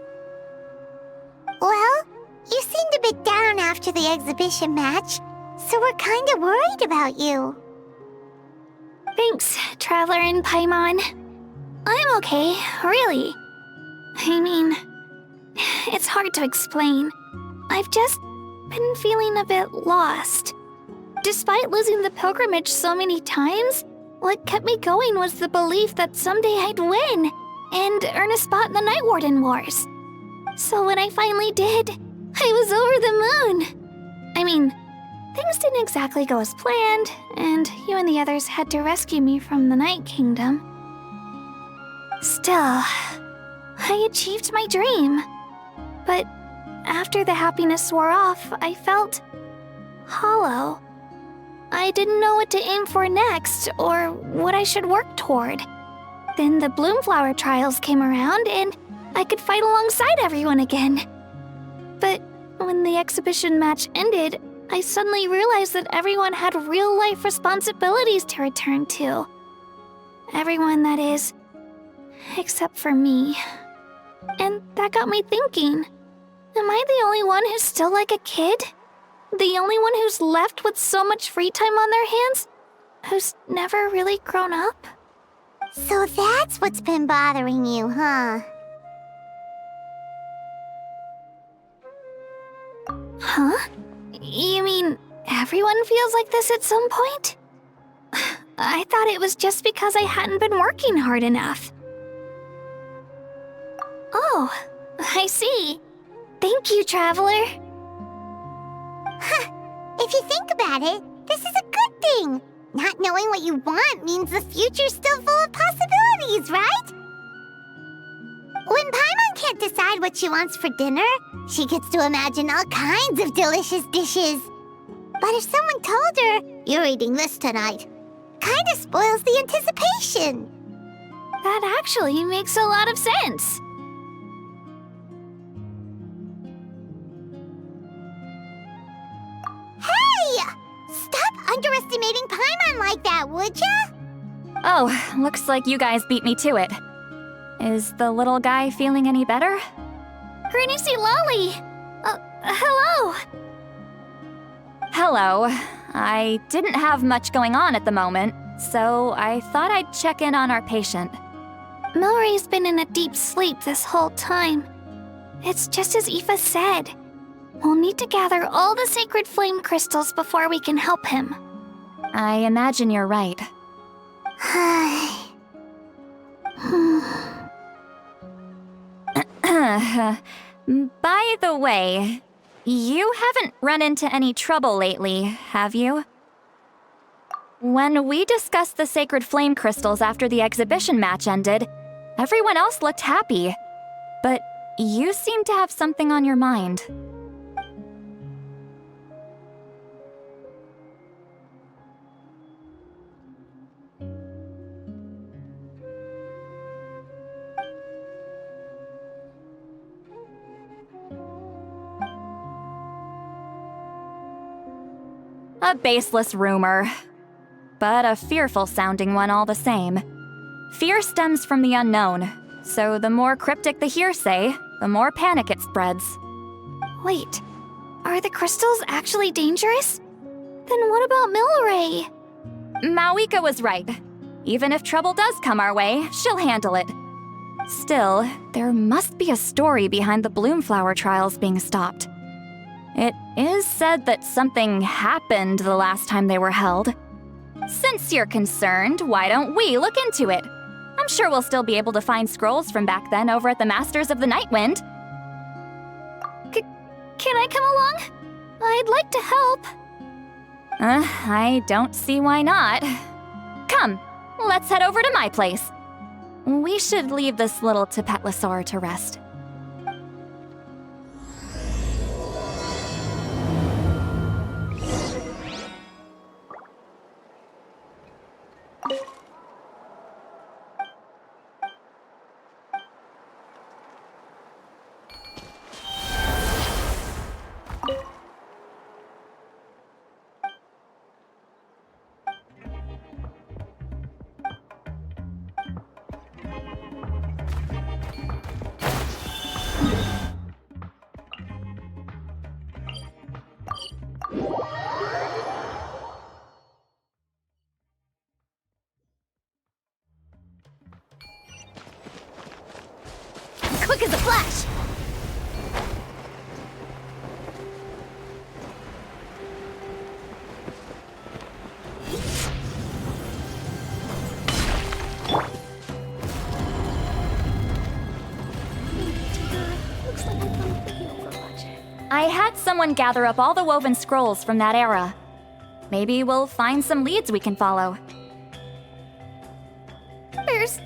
Well, you seemed a bit down after the exhibition match, so we're kind of worried about you. Thanks, Traveler and Paimon. I'm okay, really. I mean, it's hard to explain. I've just been feeling a bit lost. Despite losing the pilgrimage so many times, What kept me going was the belief that someday I'd win and earn a spot in the Night Warden Wars. So when I finally did, I was over the moon. I mean, things didn't exactly go as planned, and you and the others had to rescue me from the Night Kingdom. Still, I achieved my dream. But after the happiness wore off, I felt hollow. I didn't know what to aim for next, or what I should work toward. Then the Bloomflower trials came around, and I could fight alongside everyone again. But when the exhibition match ended, I suddenly realized that everyone had real-life responsibilities to return to. Everyone, that is, except for me. And that got me thinking, am I the only one who's still like a kid? The only one who's left with so much free time on their hands? Who's never really grown up? So that's what's been bothering you, huh? Huh? You mean everyone feels like this at some point? I thought it was just because I hadn't been working hard enough. Oh, I see. Thank you, Traveler. Huh. If you think about it, this is a good thing. Not knowing what you want means the future's still full of possibilities, right? When Paimon can't decide what she wants for dinner, she gets to imagine all kinds of delicious dishes. But if someone told her, "You're eating this tonight," kinda spoils the anticipation. That actually makes a lot of sense. Hey! Stop underestimating Paimon like that, would ya? Oh, looks like you guys beat me to it. Is the little guy feeling any better? Greenicy Lolly! Hello! Hello. I didn't have much going on at the moment, so I thought I'd check in on our patient. Milray's been in a deep sleep this whole time. It's just as Aoife said. We'll need to gather all the sacred flame crystals before we can help him. I imagine you're right. By the way, you haven't run into any trouble lately, have you? When we discussed the sacred flame crystals after the exhibition match ended, everyone else looked happy. But you seem to have something on your mind. A baseless rumor, but a fearful-sounding one all the same. Fear stems from the unknown, so the more cryptic the hearsay, the more panic it spreads. Wait, are the crystals actually dangerous? Then what about Milray? Mawika was right. Even if trouble does come our way, she'll handle it. Still, there must be a story behind the Bloomflower trials being stopped. It is said that something happened the last time they were held. Since you're concerned, why don't we look into it? I'm sure we'll still be able to find scrolls from back then over at the Masters of the Nightwind. Can I come along? I'd like to help. I don't see why not. Come, let's head over to my place. We should leave this little Tapetlosaur to rest. had someone gather up all the woven scrolls from that era. Maybe we'll find some leads we can follow. There's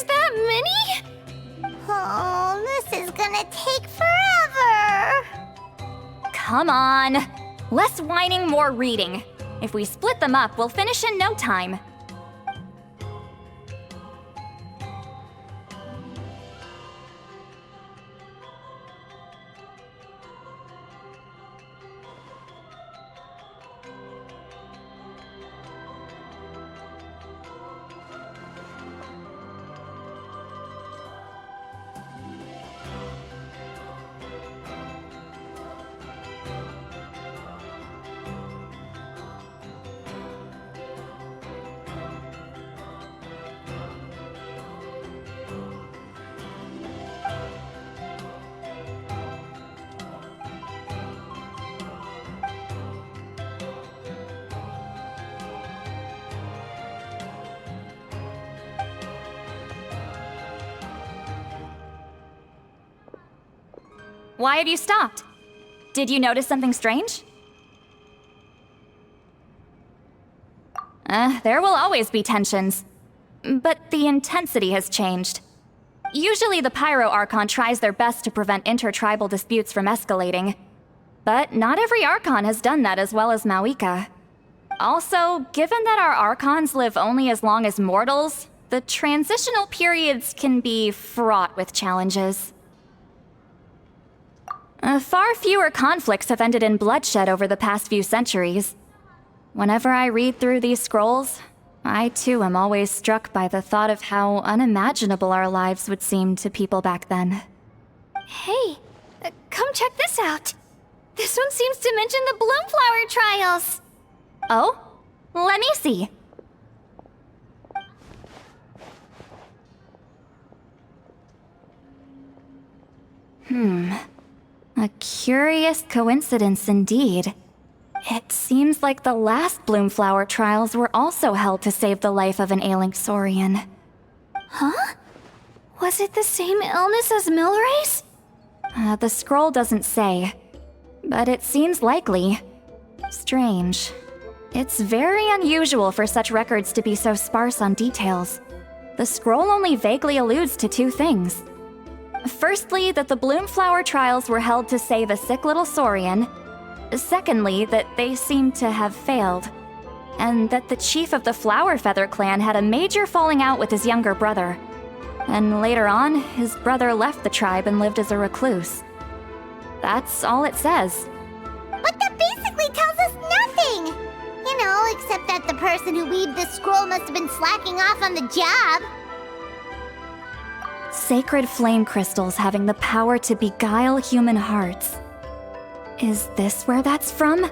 that many? Oh, this is gonna take forever. Come on. Less whining, more reading. If we split them up, we'll finish in no time. Why have you stopped? Did you notice something strange? There will always be tensions. But the intensity has changed. Usually the Pyro Archon tries their best to prevent intertribal disputes from escalating. But not every Archon has done that as well as Mawika. Also, given that our Archons live only as long as mortals, the transitional periods can be fraught with challenges. Far fewer conflicts have ended in bloodshed over the past few centuries. Whenever I read through these scrolls, I too am always struck by the thought of how unimaginable our lives would seem to people back then. Hey, come check this out. This one seems to mention the Bloomflower trials. Oh? Let me see. A curious coincidence indeed. It seems like the last Bloomflower trials were also held to save the life of an ailing Saurian. Huh? Was it the same illness as Milray's? The scroll doesn't say, but it seems likely. Strange. It's very unusual for such records to be so sparse on details. The scroll only vaguely alludes to two things. Firstly, that the Bloomflower trials were held to save a sick little Saurian. Secondly, that they seemed to have failed. And that the chief of the Flower Feather clan had a major falling out with his younger brother. And later on, his brother left the tribe and lived as a recluse. That's all it says. But that basically tells us nothing! You know, except that the person who weaved this scroll must have been slacking off on the job. Sacred flame crystals having the power to beguile human hearts. Is this where that's from?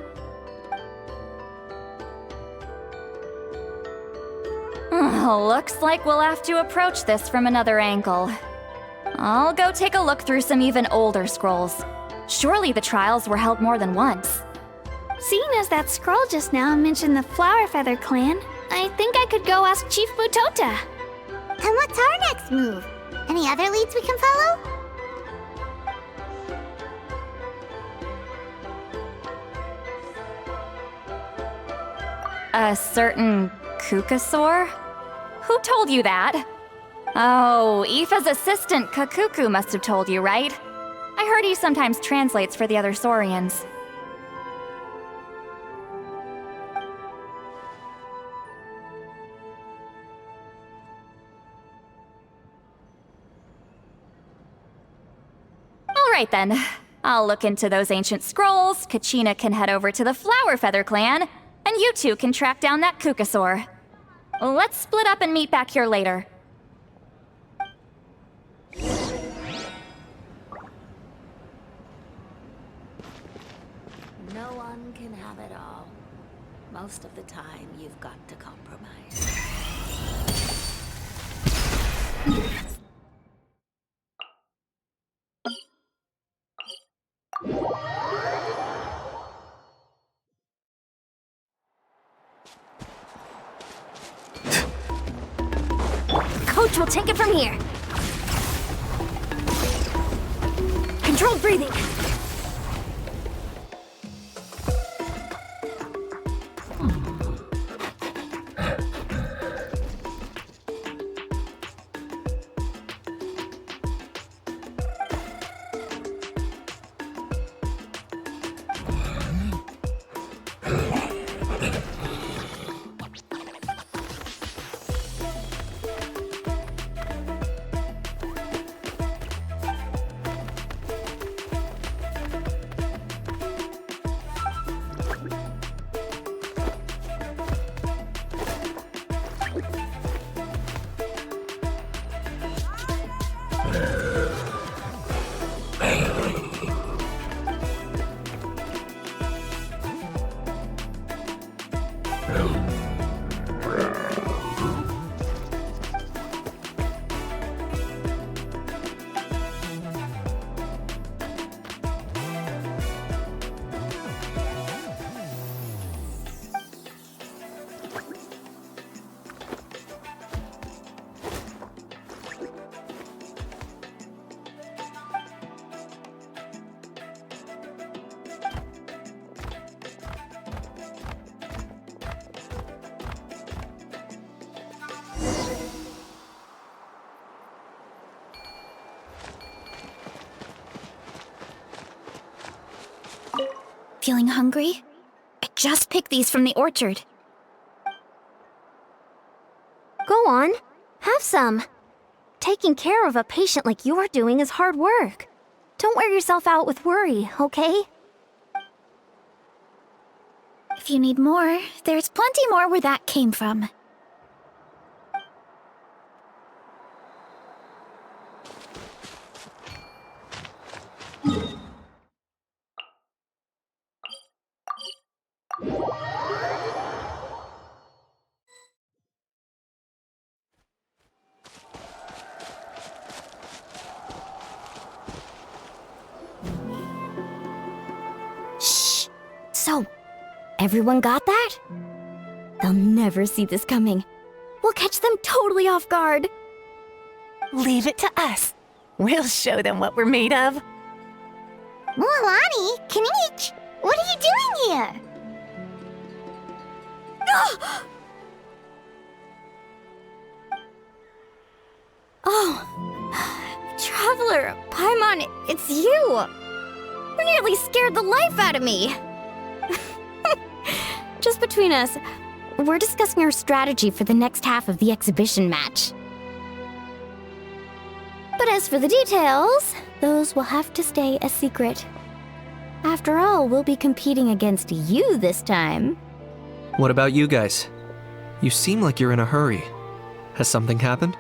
Looks like we'll have to approach this from another angle. I'll go take a look through some even older scrolls. Surely the trials were held more than once. Seeing as that scroll just now mentioned the Flower Feather clan, I think I could go ask Chief Mutota. And what's our next move? Any other leads we can follow? A certain Kukasaur? Who told you that? Oh, Aoife's assistant, Kakuku, must have told you, right? I heard he sometimes translates for the other Saurians. Alright then. I'll look into those ancient scrolls, Kachina can head over to the Flower Feather clan, and you two can track down that Kukasaur. Let's split up and meet back here later. No one can have it all. Most of the time, you've got to compromise. Coach will take it from here. Controlled breathing. feeling hungry? I just picked these from the orchard. Go on, have some. Taking care of a patient like you're doing is hard work. Don't wear yourself out with worry, okay? If you need more, there's plenty more where that came from. Shh! So, everyone got that? They'll never see this coming. We'll catch them totally off guard. Leave it to us. We'll show them what we're made of. Mualani, Kinich, what are you doing here? Oh, Traveler, Paimon, it's you! You nearly scared the life out of me! Just between us, we're discussing our strategy for the next half of the exhibition match. But as for the details, those will have to stay a secret. After all, we'll be competing against you this time. What about you guys? You seem like you're in a hurry. Has something happened?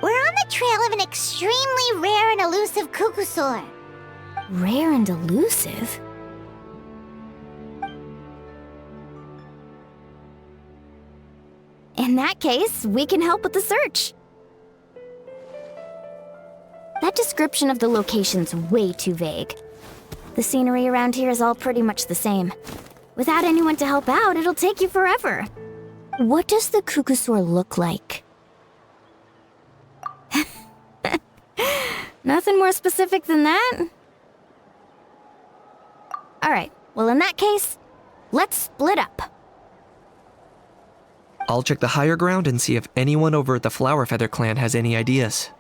We're on the trail of an extremely rare and elusive Kukusaur. Rare and elusive? In that case, we can help with the search. That description of the location's way too vague. The scenery around here is all pretty much the same. Without anyone to help out, it'll take you forever. What does the Kukusaur look like? Nothing more specific than that? Alright, well in that case, let's split up. I'll check the higher ground and see if anyone over at the Flower Feather clan has any ideas.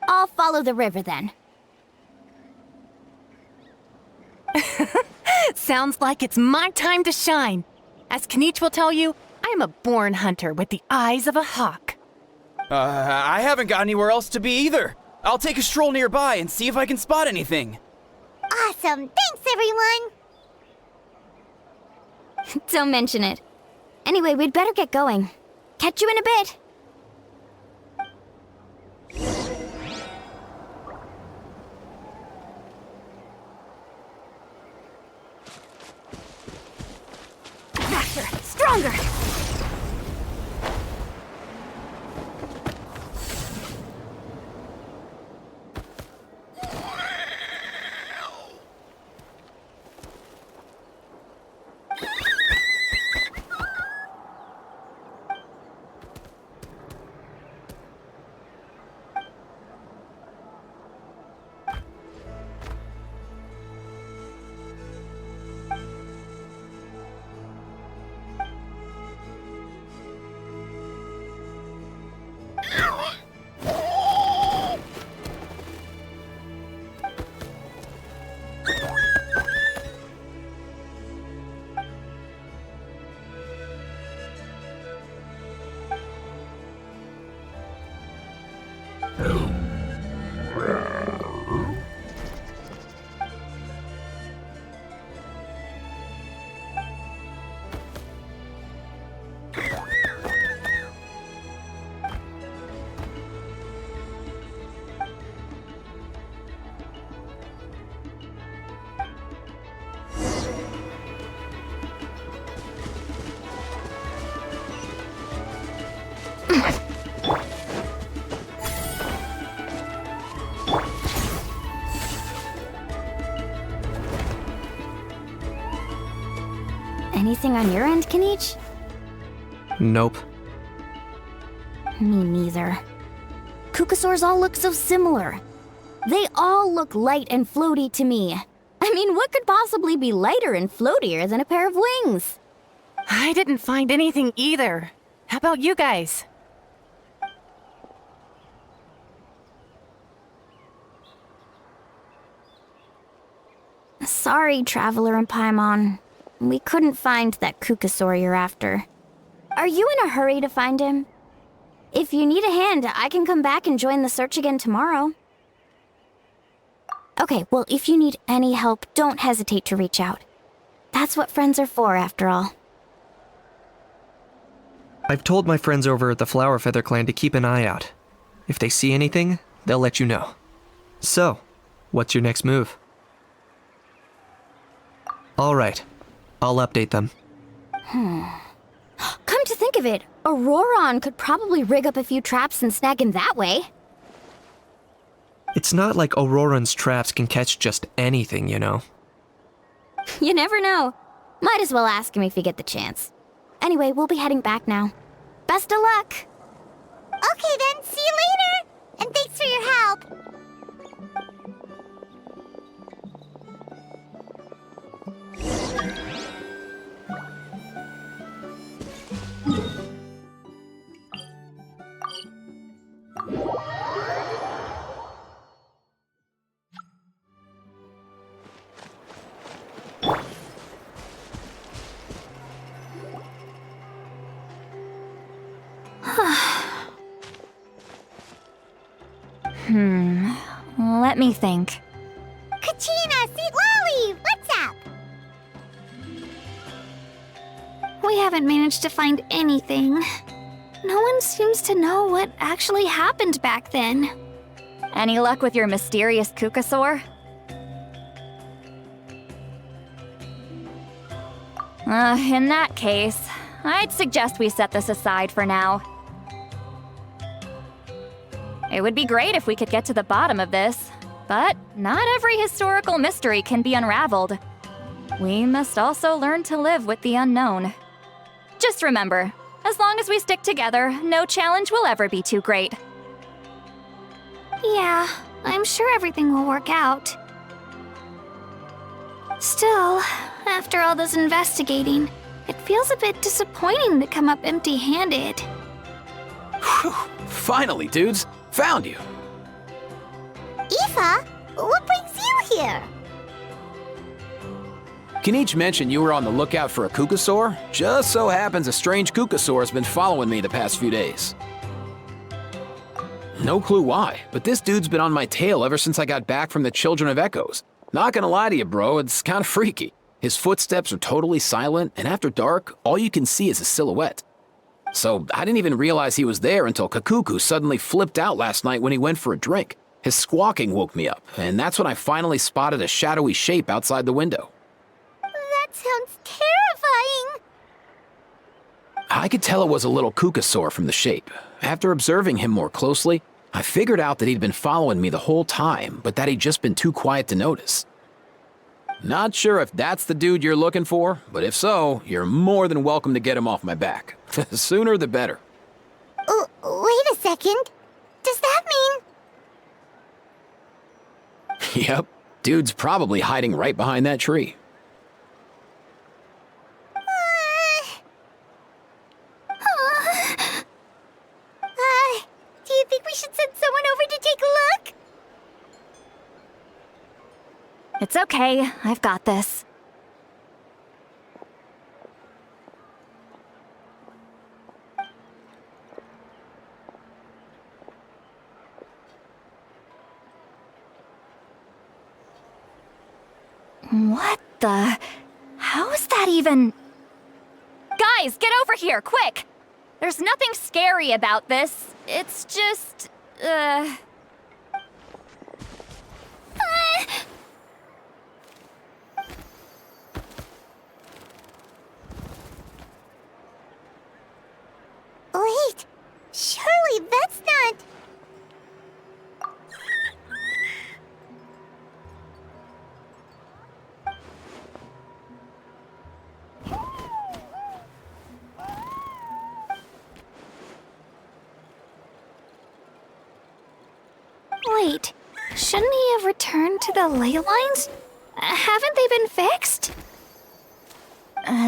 I'll follow the river then. Sounds like it's my time to shine. As Kinich will tell you, I am a born hunter with the eyes of a hawk. I haven't got anywhere else to be either. I'll take a stroll nearby and see if I can spot anything. Awesome, thanks everyone! Don't mention it. Anyway, we'd better get going. Catch you in a bit. Faster, stronger! Anything on your end, Kinich? Nope. Me neither. Kukusaurs all look so similar. They all look light and floaty to me. I mean, what could possibly be lighter and floatier than a pair of wings? I didn't find anything either. How about you guys? Sorry, Traveler and Paimon. We couldn't find that Kukasaur you're after. Are you in a hurry to find him? If you need a hand, I can come back and join the search again tomorrow. Okay, well, if you need any help, don't hesitate to reach out. That's what friends are for, after all. I've told my friends over at the Flower Feather Clan to keep an eye out. If they see anything, they'll let you know. So, what's your next move? All right, I'll update them. Come to think of it, Auroron could probably rig up a few traps and snag him that way. It's not like Auroran's traps can catch just anything, you know. You never know. Might as well ask him if you get the chance. Anyway, we'll be heading back now. Best of luck! Okay then, see you later! And thanks for your help! Let me think. Kachina, Sweet Lolly, what's up? We haven't managed to find anything. No one seems to know what actually happened back then. Any luck with your mysterious Kukasaur? In that case, I'd suggest we set this aside for now. It would be great if we could get to the bottom of this, but not every historical mystery can be unraveled. We must also learn to live with the unknown. Just remember, as long as we stick together, no challenge will ever be too great. Yeah, I'm sure everything will work out. Still, after all this investigating, it feels a bit disappointing to come up empty-handed. Whew. Finally, dudes. Found you. Aoife, what brings you here? Kinich mentioned you were on the lookout for a Kukasaur. Just so happens a strange Kukasaur has been following me the past few days. No clue why, but this dude's been on my tail ever since I got back from the Children of Echoes. Not gonna lie to you, bro, it's kinda freaky. His footsteps are totally silent, and after dark, all you can see is a silhouette. So I didn't even realize he was there until Kakuku suddenly flipped out last night when he went for a drink. His squawking woke me up, and that's when I finally spotted a shadowy shape outside the window. That sounds terrifying! I could tell it was a little Kukasaur from the shape. After observing him more closely, I figured out that he'd been following me the whole time, but that he'd just been too quiet to notice. Not sure if that's the dude you're looking for, but if so, you're more than welcome to get him off my back. The sooner the better. Wait a second. Does that mean... Yep, dude's probably hiding right behind that tree. Do you think we should send someone over to take a look? It's okay, I've got this. What the... How is that even... Guys, get over here, quick! There's nothing scary about this. It's just... Wait, surely that's not... Wait, shouldn't he have returned to the ley lines? Haven't they been fixed?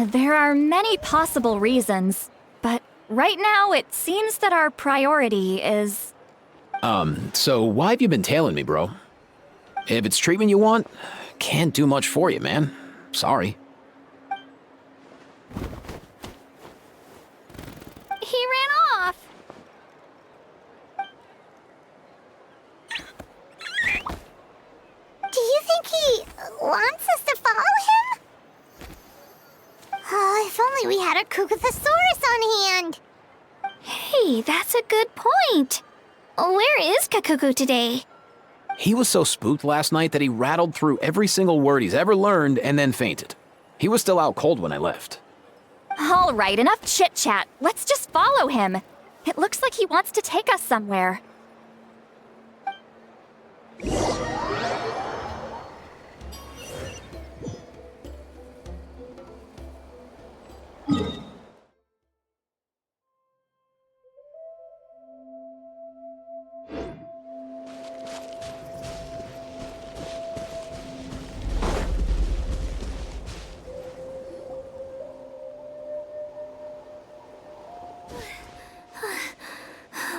There are many possible reasons, but right now it seems that our priority is... So why have you been tailing me, bro? If it's treatment you want, can't do much for you, man. Sorry. He ran off. Do you think he wants us to follow him? Oh, if only we had a Kukuthosaurus on hand. Hey, that's a good point. Where is Kakuku today? He was so spooked last night that he rattled through every single word he's ever learned and then fainted. He was still out cold when I left. All right, enough chit-chat. Let's just follow him. It looks like he wants to take us somewhere.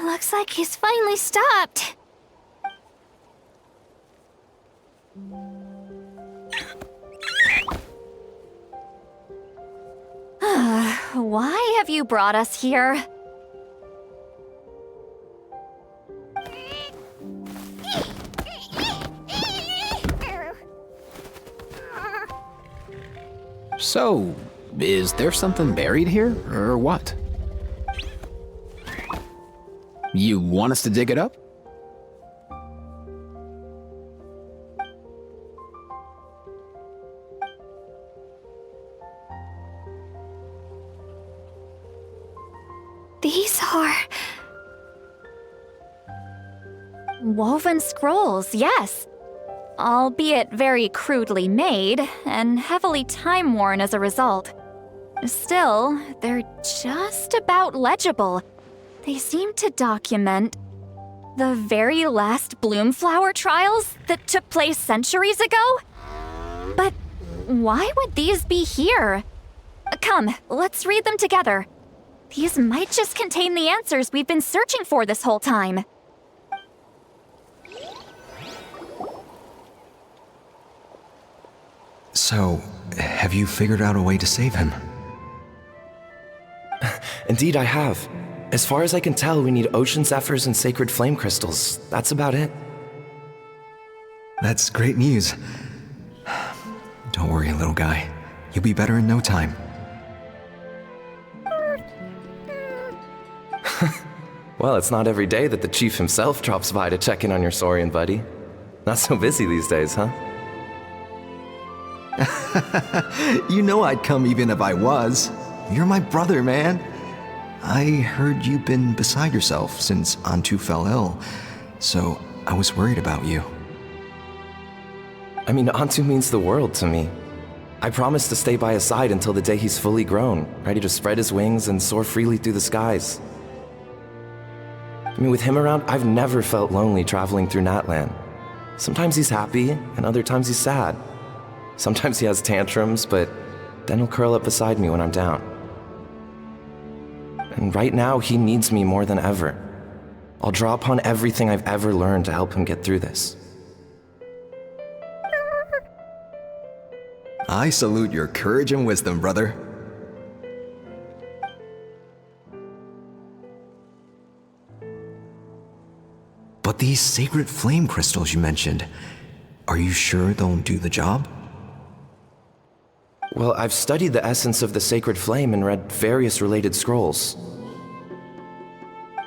Looks like he's finally stopped. Why have you brought us here? So, is there something buried here, or what? You want us to dig it up? These are... Woven scrolls, yes. Albeit very crudely made, and heavily time-worn as a result. Still, they're just about legible. They seem to document the very last Bloomflower trials that took place centuries ago? But why would these be here? Come, let's read them together. These might just contain the answers we've been searching for this whole time. So, have you figured out a way to save him? Indeed, I have. As far as I can tell, we need ocean zephyrs and sacred flame crystals. That's about it. That's great news. Don't worry, little guy. You'll be better in no time. Well, it's not every day that the chief himself drops by to check in on your Saurian buddy. Not so busy these days, huh? You know I'd come even if I was. You're my brother, man. I heard you've been beside yourself since Antu fell ill, so I was worried about you. I mean, Antu means the world to me. I promised to stay by his side until the day he's fully grown, ready to spread his wings and soar freely through the skies. I mean, with him around, I've never felt lonely traveling through Natlan. Sometimes he's happy, and other times he's sad. Sometimes he has tantrums, but then he'll curl up beside me when I'm down. And right now, he needs me more than ever. I'll draw upon everything I've ever learned to help him get through this. I salute your courage and wisdom, brother. But these sacred flame crystals you mentioned, are you sure they'll do the job? Well, I've studied the essence of the sacred flame and read various related scrolls.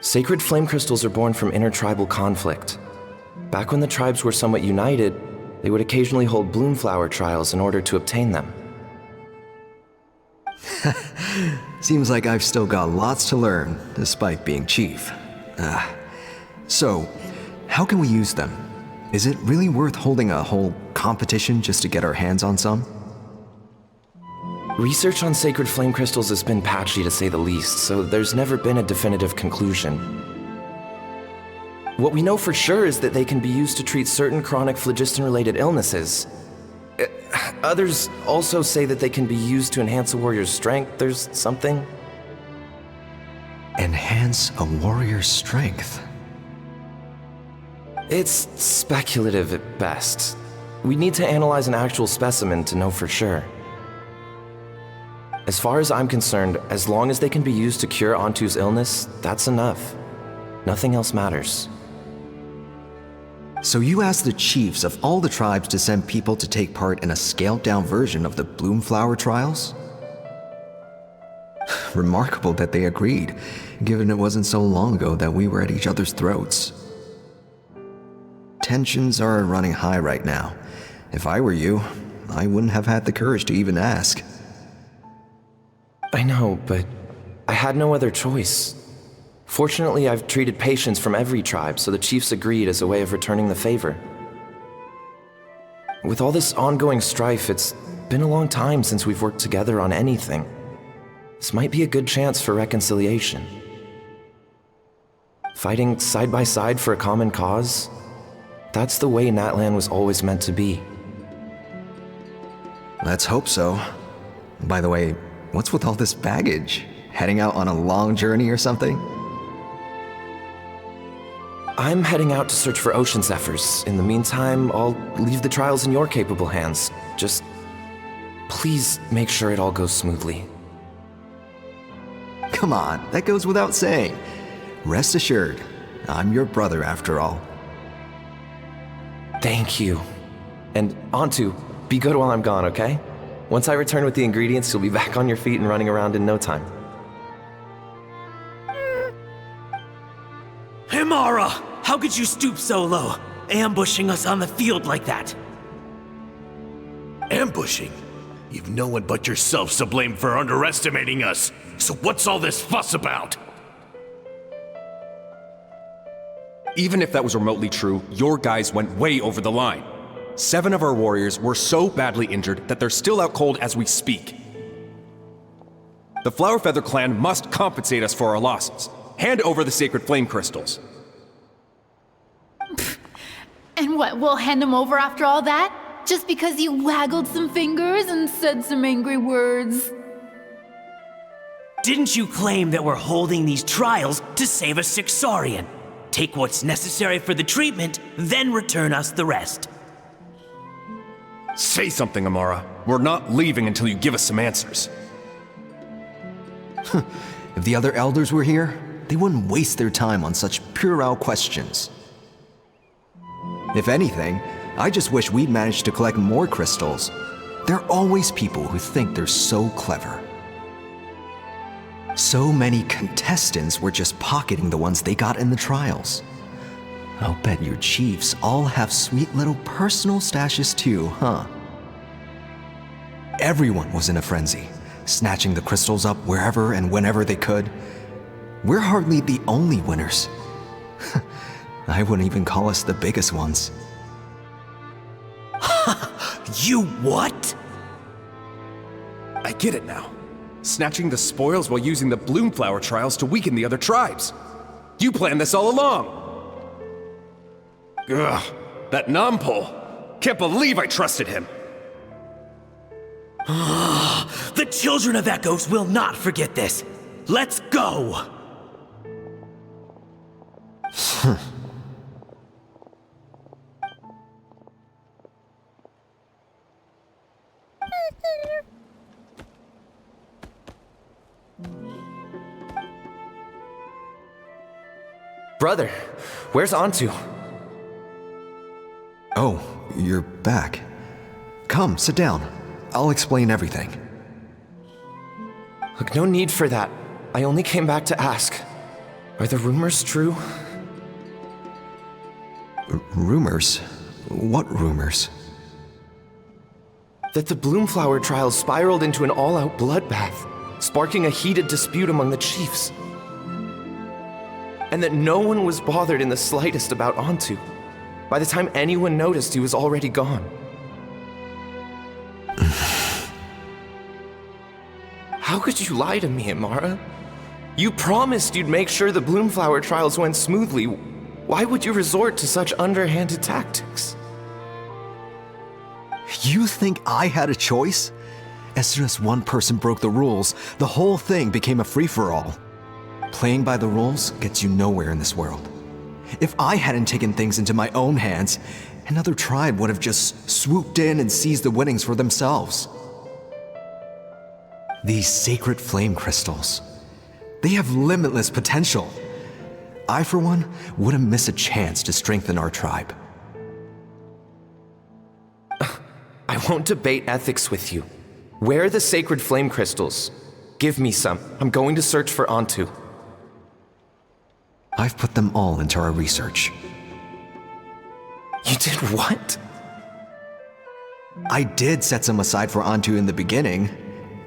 Sacred flame crystals are born from intertribal conflict. Back when the tribes were somewhat united, they would occasionally hold Bloomflower trials in order to obtain them. Seems like I've still got lots to learn, despite being chief. So, how can we use them? Is it really worth holding a whole competition just to get our hands on some? Research on sacred flame crystals has been patchy to say the least, so there's never been a definitive conclusion. What we know for sure is that they can be used to treat certain chronic phlogiston-related illnesses. Others also say that they can be used to enhance a warrior's strength. There's something. Enhance a warrior's strength? It's speculative at best. we need to analyze an actual specimen to know for sure. As far as I'm concerned, as long as they can be used to cure Antu's illness, that's enough. Nothing else matters. So you asked the chiefs of all the tribes to send people to take part in a scaled-down version of the Bloomflower trials? Remarkable that they agreed, given it wasn't so long ago that we were at each other's throats. Tensions are running high right now. If I were you, I wouldn't have had the courage to even ask. I know, but I had no other choice. Fortunately, I've treated patients from every tribe, so the chiefs agreed as a way of returning the favor. With all this ongoing strife, it's been a long time since we've worked together on anything. This might be a good chance for reconciliation. Fighting side by side for a common cause? That's the way Natlan was always meant to be. Let's hope so. By the way, what's with all this baggage? Heading out on a long journey or something? I'm heading out to search for ocean zephyrs. In the meantime, I'll leave the trials in your capable hands. Just please make sure it all goes smoothly. Come on, that goes without saying. Rest assured, I'm your brother after all. Thank you. And Antu, be good while I'm gone, okay? Once I return with the ingredients, you'll be back on your feet and running around in no time. Himara! How could you stoop so low, ambushing us on the field like that? Ambushing? You've no one but yourselves to blame for underestimating us. So what's all this fuss about? Even if that was remotely true, your guys went way over the line. 7 of our warriors were so badly injured that they're still out cold as we speak. The Flower Feather clan must compensate us for our losses. Hand over the sacred flame crystals. And what, we'll hand them over after all that? Just because you waggled some fingers and said some angry words? Didn't you claim that we're holding these trials to save a sick Saurian? Take what's necessary for the treatment, then return us the rest. Say something, Amara. We're not leaving until you give us some answers. If the other elders were here, they wouldn't waste their time on such puerile questions. If anything, I just wish we'd managed to collect more crystals. There are always people who think they're so clever. So many contestants were just pocketing the ones they got in the trials. I'll bet your chiefs all have sweet little personal stashes too, huh? Everyone was in a frenzy, snatching the crystals up wherever and whenever they could. We're hardly the only winners. I wouldn't even call us the biggest ones. You what? I get it now. Snatching the spoils while using the Bloomflower trials to weaken the other tribes. You planned this all along. Ugh, that Nampol. Can't believe I trusted him. The children of Echoes will not forget this. Let's go! Brother, where's Antu? Oh, you're back. Come, sit down. I'll explain everything. Look, no need for that. I only came back to ask. Are the rumors true? Rumors? What rumors? That the Bloomflower trials spiraled into an all-out bloodbath, sparking a heated dispute among the chiefs. And that no one was bothered in the slightest about Antu. By the time anyone noticed, he was already gone. How could you lie to me, Amara? You promised you'd make sure the Bloomflower trials went smoothly. Why would you resort to such underhanded tactics? You think I had a choice? As soon as one person broke the rules, the whole thing became a free-for-all. Playing by the rules gets you nowhere in this world. If I hadn't taken things into my own hands, another tribe would have just swooped in and seized the winnings for themselves. These sacred flame crystals, they have limitless potential. I, for one, wouldn't miss a chance to strengthen our tribe. I won't debate ethics with you. Where are the sacred flame crystals? Give me some. I'm going to search for Antu. I've put them all into our research. You did what? I did set some aside for Antu in the beginning,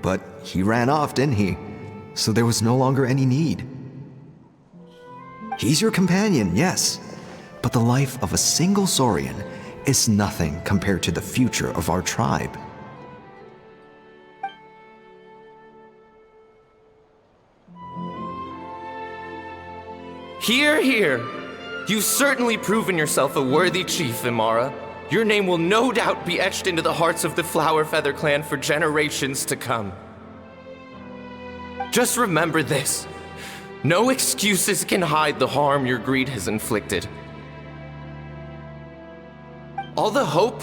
but he ran off, didn't he? So there was no longer any need. He's your companion, yes, but the life of a single Saurian is nothing compared to the future of our tribe. Hear, hear. You've certainly proven yourself a worthy chief, Imara. Your name will no doubt be etched into the hearts of the Flower Feather clan for generations to come. Just remember this. No excuses can hide the harm your greed has inflicted. All the hope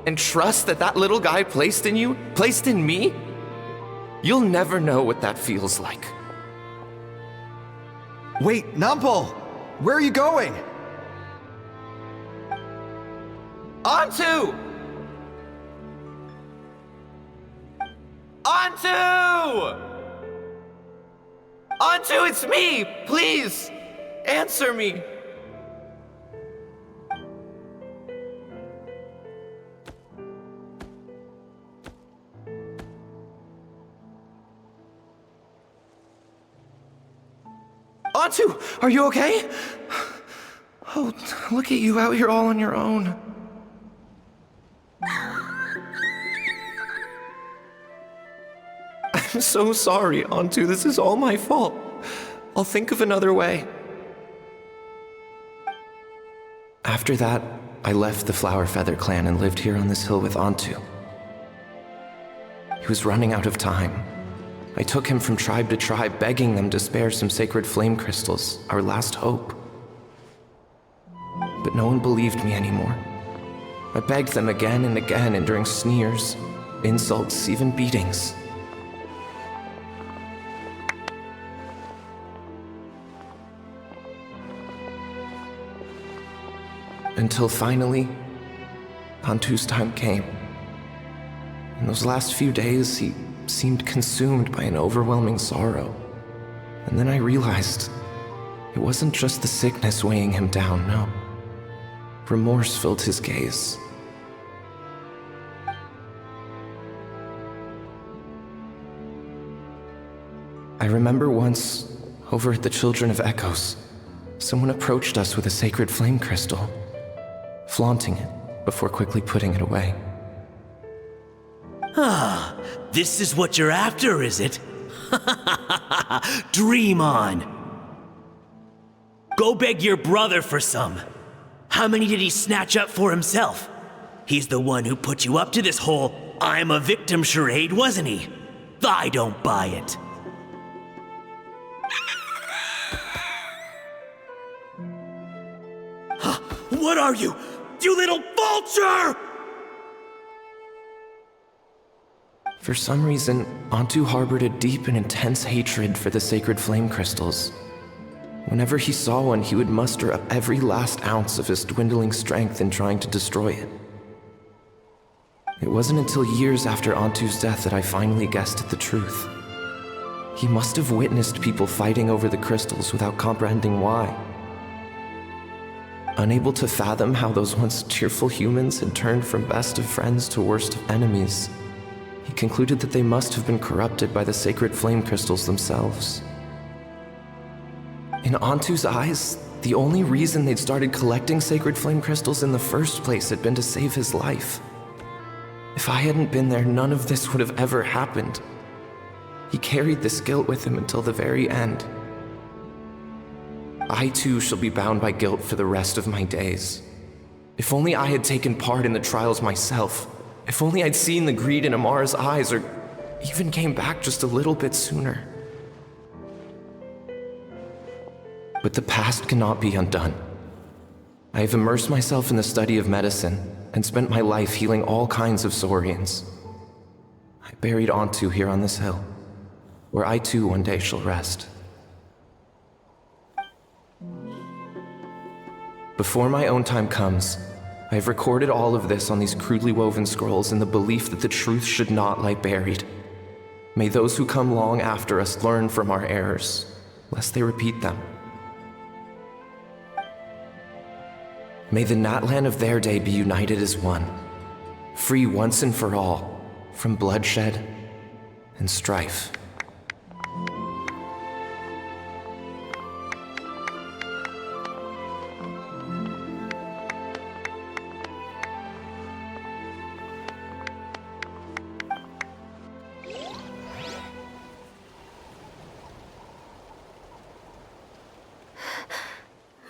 and trust that little guy placed in you, placed in me, you'll never know what that feels like. Wait, Nampal! Where are you going? Antu! Antu! Antu, it's me! Please! Answer me! Antu, are you okay? Oh, look at you out here all on your own. I'm so sorry, Antu. This is all my fault. I'll think of another way. After that, I left the Flower Feather clan and lived here on this hill with Antu. He was running out of time. I took him from tribe to tribe, begging them to spare some sacred flame crystals, our last hope. But no one believed me anymore. I begged them again and again, enduring sneers, insults, even beatings. Until finally, Antu's time came. In those last few days, he seemed consumed by an overwhelming sorrow. And then I realized it wasn't just the sickness weighing him down, no. Remorse filled his gaze. I remember once, over at the Children of Echoes, someone approached us with a sacred flame crystal, flaunting it before quickly putting it away. Ah, this is what you're after, is it? Dream on. Go beg your brother for some. How many did he snatch up for himself? He's the one who put you up to this whole I'm a victim charade, wasn't he? I don't buy it. What are you? You little vulture! For some reason, Antu harbored a deep and intense hatred for the sacred flame crystals. Whenever he saw one, he would muster up every last ounce of his dwindling strength in trying to destroy it. It wasn't until years after Antu's death that I finally guessed at the truth. He must have witnessed people fighting over the crystals without comprehending why. Unable to fathom how those once cheerful humans had turned from best of friends to worst of enemies, he concluded that they must have been corrupted by the sacred flame crystals themselves. In Antu's eyes, the only reason they'd started collecting sacred flame crystals in the first place had been to save his life. If I hadn't been there, none of this would have ever happened. He carried this guilt with him until the very end. I too shall be bound by guilt for the rest of my days. If only I had taken part in the trials myself. If only I'd seen the greed in Amara's eyes, or even came back just a little bit sooner. But the past cannot be undone. I have immersed myself in the study of medicine and spent my life healing all kinds of saurians. I buried Antu here on this hill, where I too one day shall rest. Before my own time comes, I have recorded all of this on these crudely woven scrolls in the belief that the truth should not lie buried. May those who come long after us learn from our errors, lest they repeat them. May the Natlan of their day be united as one, free once and for all from bloodshed and strife.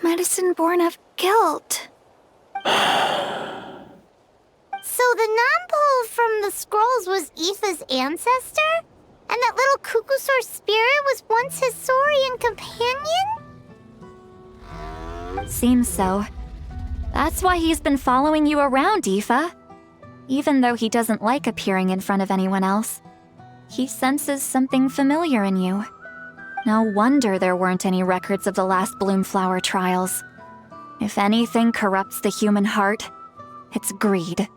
Medicine born of guilt. So the non-pole from the scrolls was Aoife's ancestor? And that little Cuckoosaur spirit was once his saurian companion? Seems so. That's why he's been following you around, Aoife. Even though he doesn't like appearing in front of anyone else, he senses something familiar in you. No wonder there weren't any records of the last Bloomflower trials. If anything corrupts the human heart, it's greed.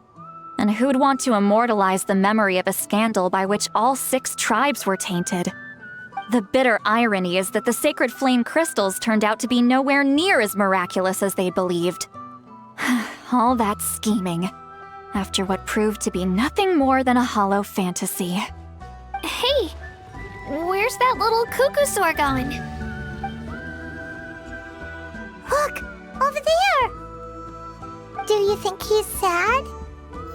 And who'd want to immortalize the memory of a scandal by which all 6 tribes were tainted? The bitter irony is that the sacred flame crystals turned out to be nowhere near as miraculous as they believed. All that scheming, after what proved to be nothing more than a hollow fantasy. Hey, where's that little Cuckoosaur gone? Look, over there! Do you think he's sad?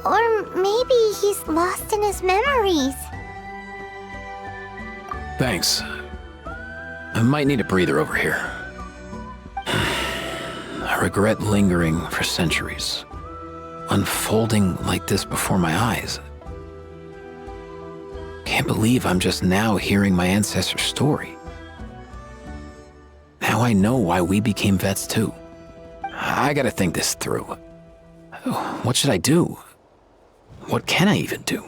Or maybe he's lost in his memories? Thanks. I might need a breather over here. I regret lingering for centuries, unfolding like this before my eyes. Can't believe I'm just now hearing my ancestor's story. Now I know why we became vets too. I gotta think this through. What should I do? What can I even do?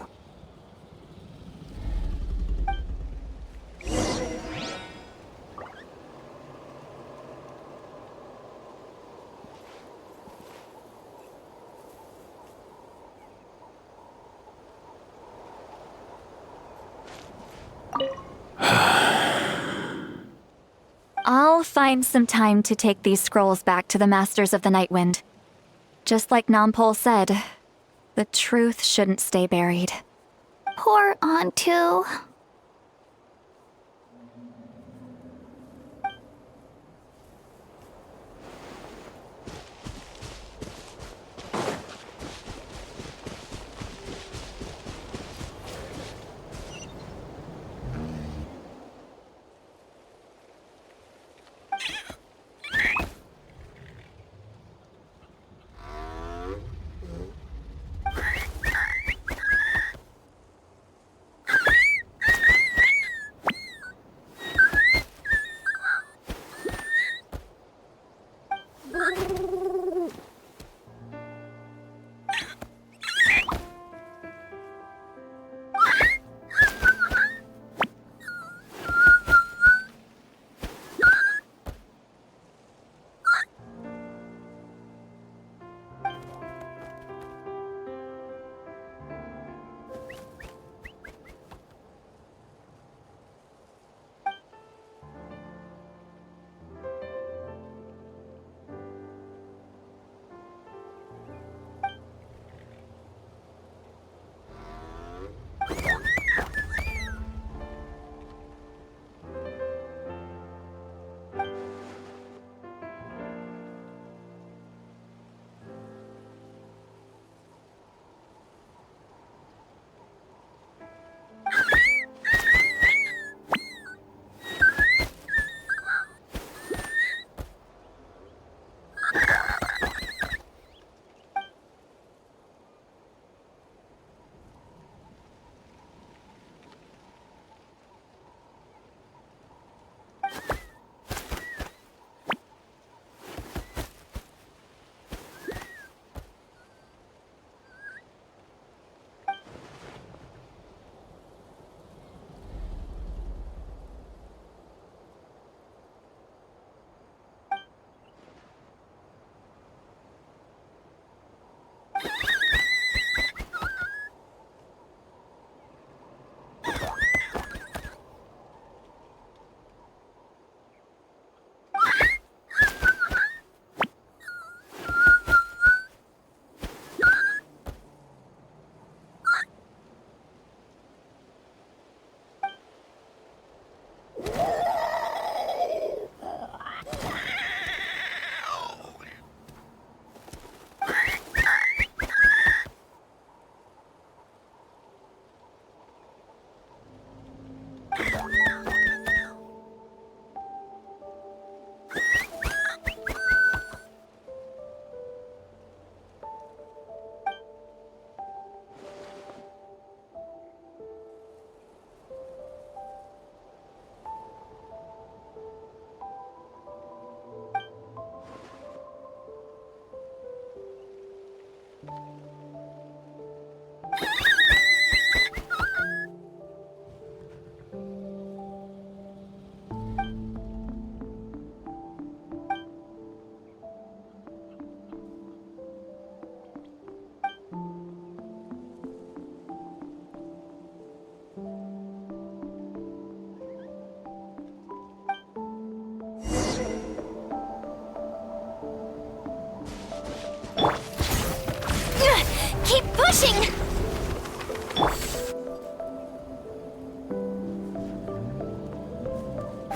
I'll find some time to take these scrolls back to the Masters of the Nightwind. Just like Nampol said, the truth shouldn't stay buried. Poor Antu. itching!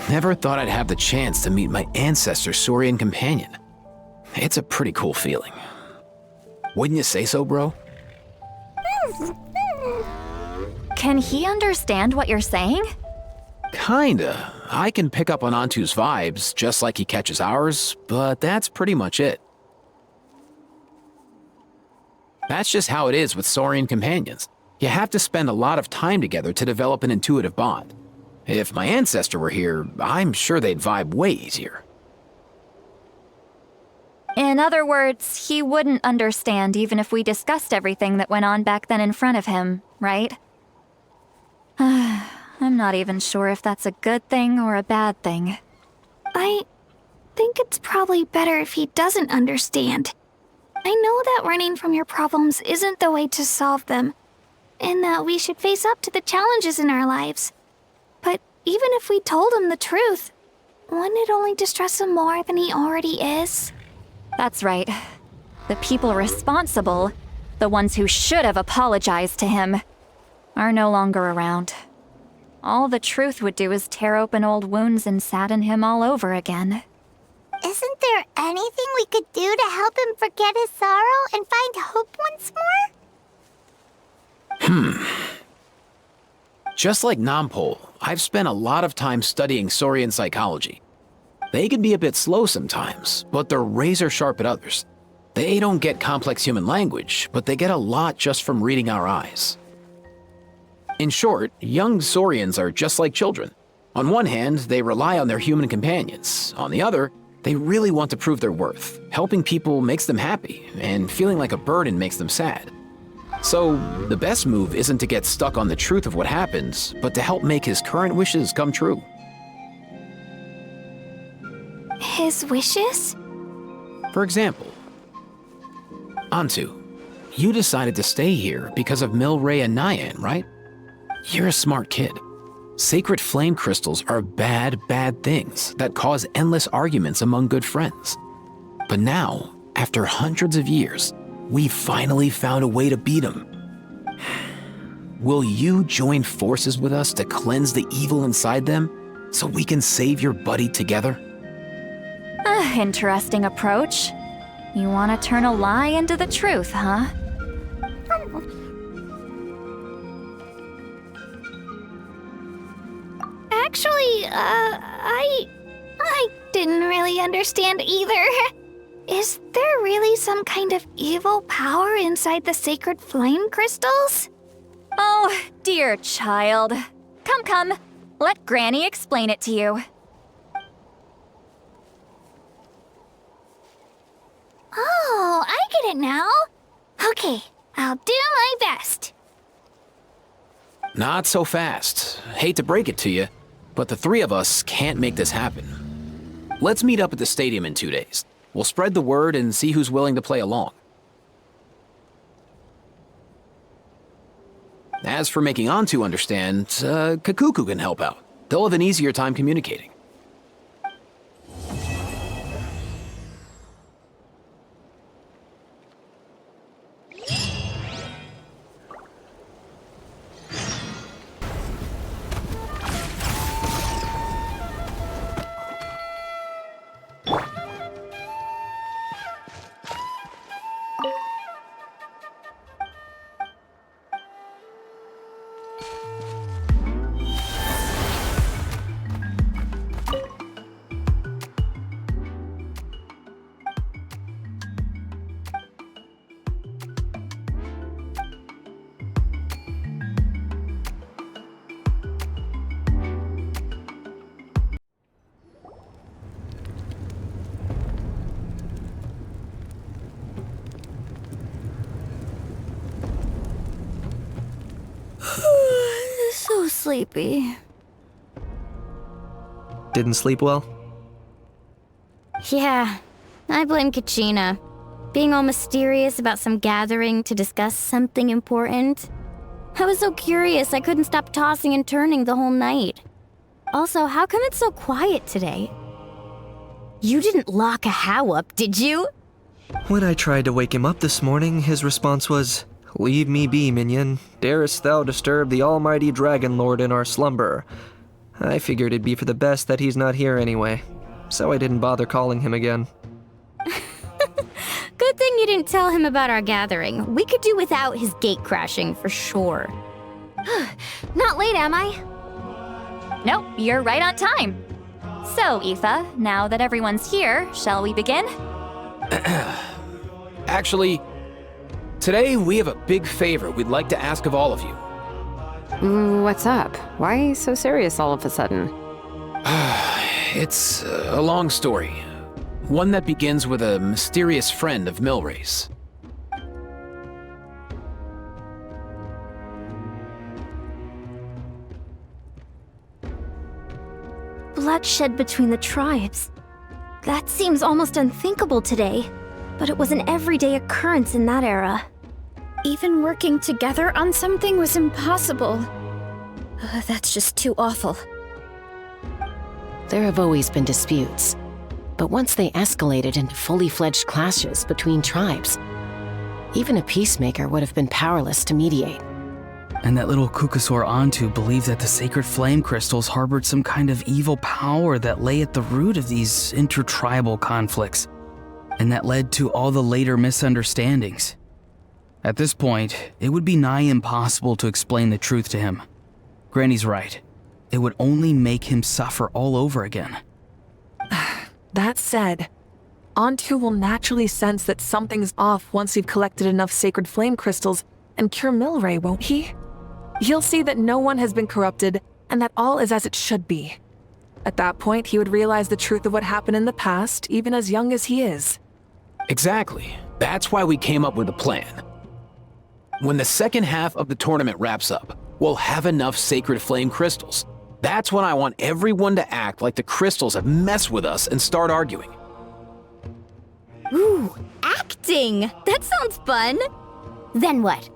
Never thought I'd have the chance to meet my ancestor Saurian companion. It's a pretty cool feeling. Wouldn't you say so, bro? Can he understand what you're saying? Kinda. I can pick up on Antu's vibes, just like he catches ours, but that's pretty much it. That's just how it is with Saurian companions. You have to spend a lot of time together to develop an intuitive bond. If my ancestor were here, I'm sure they'd vibe way easier. In other words, he wouldn't understand even if we discussed everything that went on back then in front of him, right? I'm not even sure if that's a good thing or a bad thing. I think it's probably better if he doesn't understand. I know that running from your problems isn't the way to solve them, and that we should face up to the challenges in our lives. But even if we told him the truth, wouldn't it only distress him more than he already is? That's right. The people responsible, the ones who should have apologized to him, are no longer around. All the truth would do is tear open old wounds and sadden him all over again. Isn't there anything we could do to help him forget his sorrow and find hope once more? Just like Nampol, I've spent a lot of time studying Saurian psychology. They can be a bit slow sometimes, but they're razor sharp at others. They don't get complex human language, but they get a lot just from reading our eyes. In short, young Saurians are just like children. On one hand, they rely on their human companions. On the other, they really want to prove their worth. Helping people makes them happy, and feeling like a burden makes them sad. So, the best move isn't to get stuck on the truth of what happens, but to help make his current wishes come true. His wishes? For example, Antu, you decided to stay here because of Milray and Nyan, right? You're a smart kid. Sacred flame crystals are bad, bad things that cause endless arguments among good friends. But now, after hundreds of years, we finally found a way to beat them. Will you join forces with us to cleanse the evil inside them so we can save your buddy together? Interesting approach. You want to turn a lie into the truth, huh? Actually, I didn't really understand either. Is there really some kind of evil power inside the sacred flame crystals? Oh, dear child. Come. Let Granny explain it to you. Oh, I get it now. Okay, I'll do my best. Not so fast. Hate to break it to you, but the three of us can't make this happen. Let's meet up at the stadium in 2 days. We'll spread the word and see who's willing to play along. As for making Antu understand, Kakuku can help out. They'll have an easier time communicating. So sleepy. Didn't sleep well? Yeah, I blame Kachina. Being all mysterious about some gathering to discuss something important. I was so curious I couldn't stop tossing and turning the whole night. Also, how come it's so quiet today? You didn't lock a How up, did you? When I tried to wake him up this morning, his response was, Leave me be, minion. Darest thou disturb the almighty Dragon Lord in our slumber? I figured it'd be for the best that he's not here anyway, so I didn't bother calling him again. Good thing you didn't tell him about our gathering. We could do without his gate crashing for sure. Not late, am I? Nope, you're right on time. So, Aoife, now that everyone's here, shall we begin? Actually, today we have a big favor we'd like to ask of all of you. What's up? Why so serious all of a sudden? It's a long story. One that begins with a mysterious friend of Milray's. Bloodshed between the tribes. That seems almost unthinkable today, but it was an everyday occurrence in that era. Even working together on something was impossible. That's just too awful. There have always been disputes, but once they escalated into fully fledged clashes between tribes, even a peacemaker would have been powerless to mediate. And that little Kukusaur Antu believed that the sacred flame crystals harbored some kind of evil power that lay at the root of these intertribal conflicts, and that led to all the later misunderstandings. At this point, it would be nigh impossible to explain the truth to him. Granny's right. It would only make him suffer all over again. That said, Antu will naturally sense that something's off once we've collected enough sacred flame crystals and cure Milray, won't he? He'll see that no one has been corrupted and that all is as it should be. At that point, he would realize the truth of what happened in the past, even as young as he is. Exactly. That's why we came up with a plan. When the second half of the tournament wraps up, we'll have enough sacred flame crystals. That's when I want everyone to act like the crystals have messed with us and start arguing. Ooh, acting! That sounds fun! Then what?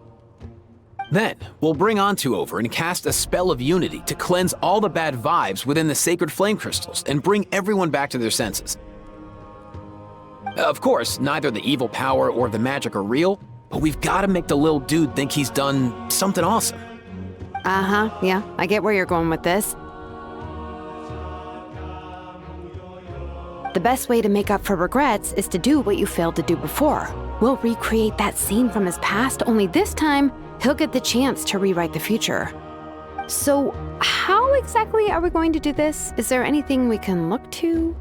Then, we'll bring Antu over and cast a spell of unity to cleanse all the bad vibes within the sacred flame crystals and bring everyone back to their senses. Of course, neither the evil power or the magic are real, but we've got to make the little dude think he's done something awesome. Yeah, I get where you're going with this. The best way to make up for regrets is to do what you failed to do before. We'll recreate that scene from his past, only this time, he'll get the chance to rewrite the future. So, how exactly are we going to do this? Is there anything we can look to?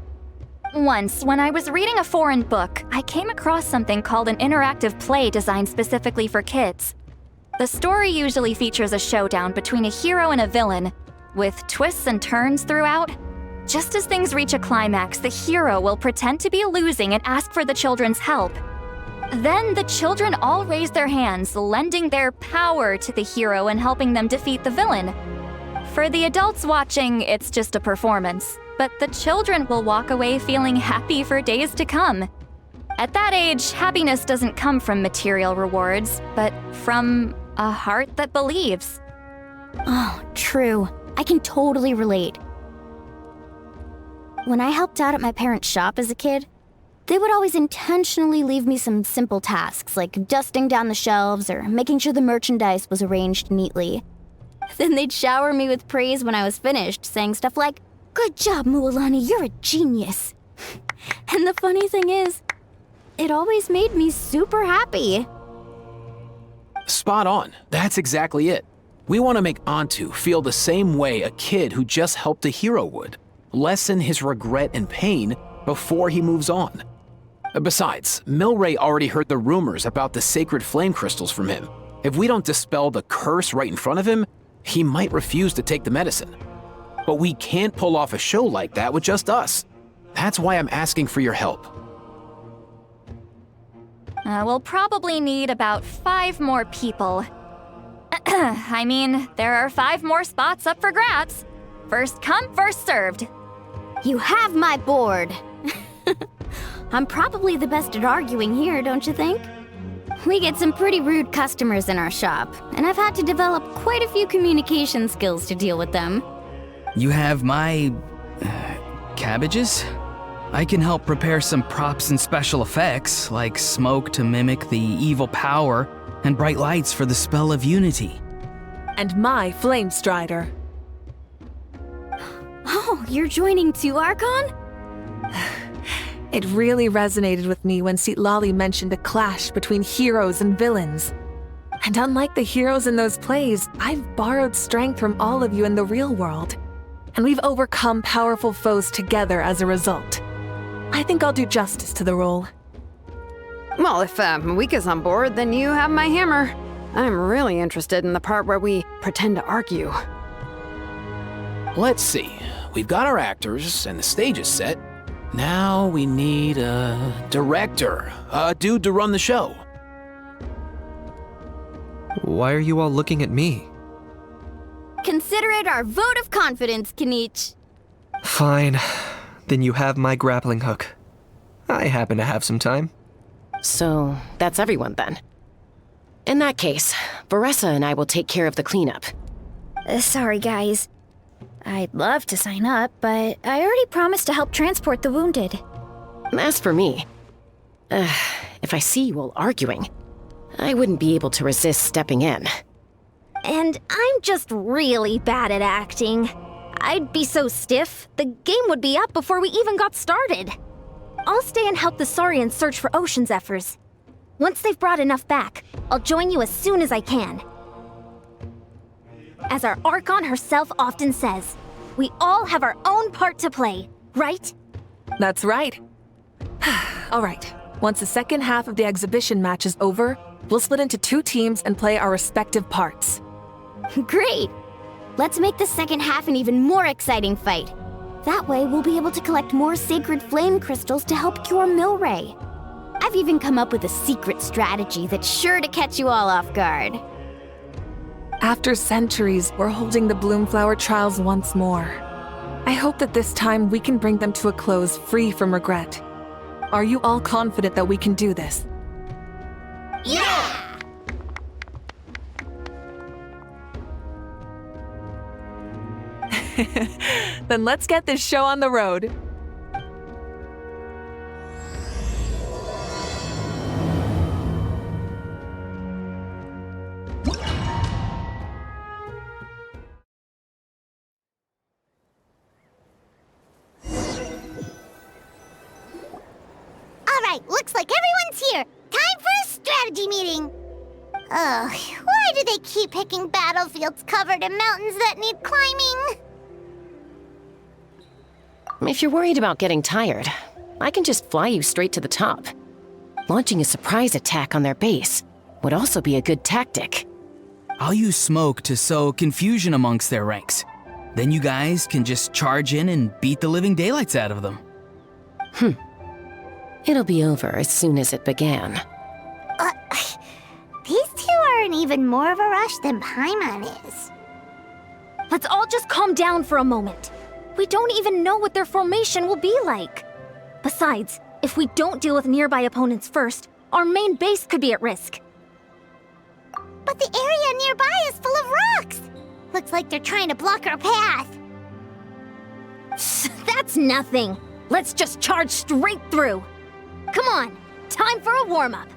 Once, when I was reading a foreign book, I came across something called an interactive play designed specifically for kids. The story usually features a showdown between a hero and a villain, with twists and turns throughout. Just as things reach a climax, the hero will pretend to be losing and ask for the children's help. Then the children all raise their hands, lending their power to the hero and helping them defeat the villain. For the adults watching, it's just a performance, but the children will walk away feeling happy for days to come. At that age, happiness doesn't come from material rewards, but from a heart that believes. Oh, true. I can totally relate. When I helped out at my parents' shop as a kid, they would always intentionally leave me some simple tasks like dusting down the shelves or making sure the merchandise was arranged neatly. Then they'd shower me with praise when I was finished, saying stuff like, "Good job, Mualani, you're a genius." And the funny thing is, it always made me super happy. Spot on. That's exactly it. We want to make Antu feel the same way a kid who just helped a hero would. Lessen his regret and pain before he moves on. Besides, Milray already heard the rumors about the sacred flame crystals from him. If we don't dispel the curse right in front of him, he might refuse to take the medicine. But we can't pull off a show like that with just us. That's why I'm asking for your help. We'll probably need about 5 more people. I mean, there are 5 more spots up for grabs. First come, first served. You have my board. I'm probably the best at arguing here, don't you think? We get some pretty rude customers in our shop, and I've had to develop quite a few communication skills to deal with them. You have my... cabbages? I can help prepare some props and special effects, like smoke to mimic the evil power, and bright lights for the spell of unity. And my Flame Strider. Oh, you're joining too, Archon? It really resonated with me when Lali mentioned a clash between heroes and villains. And unlike the heroes in those plays, I've borrowed strength from all of you in the real world. And we've overcome powerful foes together as a result. I think I'll do justice to the role. Well, if Mawika's on board, then you have my hammer. I'm really interested in the part where we pretend to argue. Let's see. We've got our actors, and the stage is set. Now we need a director, a dude to run the show. Why are you all looking at me? Consider it our vote of confidence, Kanich. Fine. Then you have my grappling hook. I happen to have some time. So, that's everyone then. In that case, Varessa and I will take care of the cleanup. Sorry, guys. I'd love to sign up, but I already promised to help transport the wounded. As for me, if I see you all arguing, I wouldn't be able to resist stepping in. And I'm just really bad at acting. I'd be so stiff, the game would be up before we even got started. I'll stay and help the Saurians search for ocean zephyrs. Once they've brought enough back, I'll join you as soon as I can. As our Archon herself often says, we all have our own part to play, right? That's right. All right, once the second half of the exhibition match is over, we'll split into 2 teams and play our respective parts. Great! Let's make the second half an even more exciting fight. That way, we'll be able to collect more sacred flame crystals to help cure Milray. I've even come up with a secret strategy that's sure to catch you all off guard. After centuries, we're holding the Bloomflower trials once more. I hope that this time we can bring them to a close free from regret. Are you all confident that we can do this? Yeah! Then let's get this show on the road. Alright, looks like everyone's here. Time for a strategy meeting. Ugh, why do they keep picking battlefields covered in mountains that need climbing? If you're worried about getting tired, I can just fly you straight to the top. Launching a surprise attack on their base would also be a good tactic. I'll use smoke to sow confusion amongst their ranks. Then you guys can just charge in and beat the living daylights out of them. It'll be over as soon as it began. These two are in even more of a rush than Paimon is. Let's all just calm down for a moment. We don't even know what their formation will be like. Besides, if we don't deal with nearby opponents first, our main base could be at risk. But the area nearby is full of rocks. Looks like they're trying to block our path. That's nothing. Let's just charge straight through. Come on, time for a warm-up.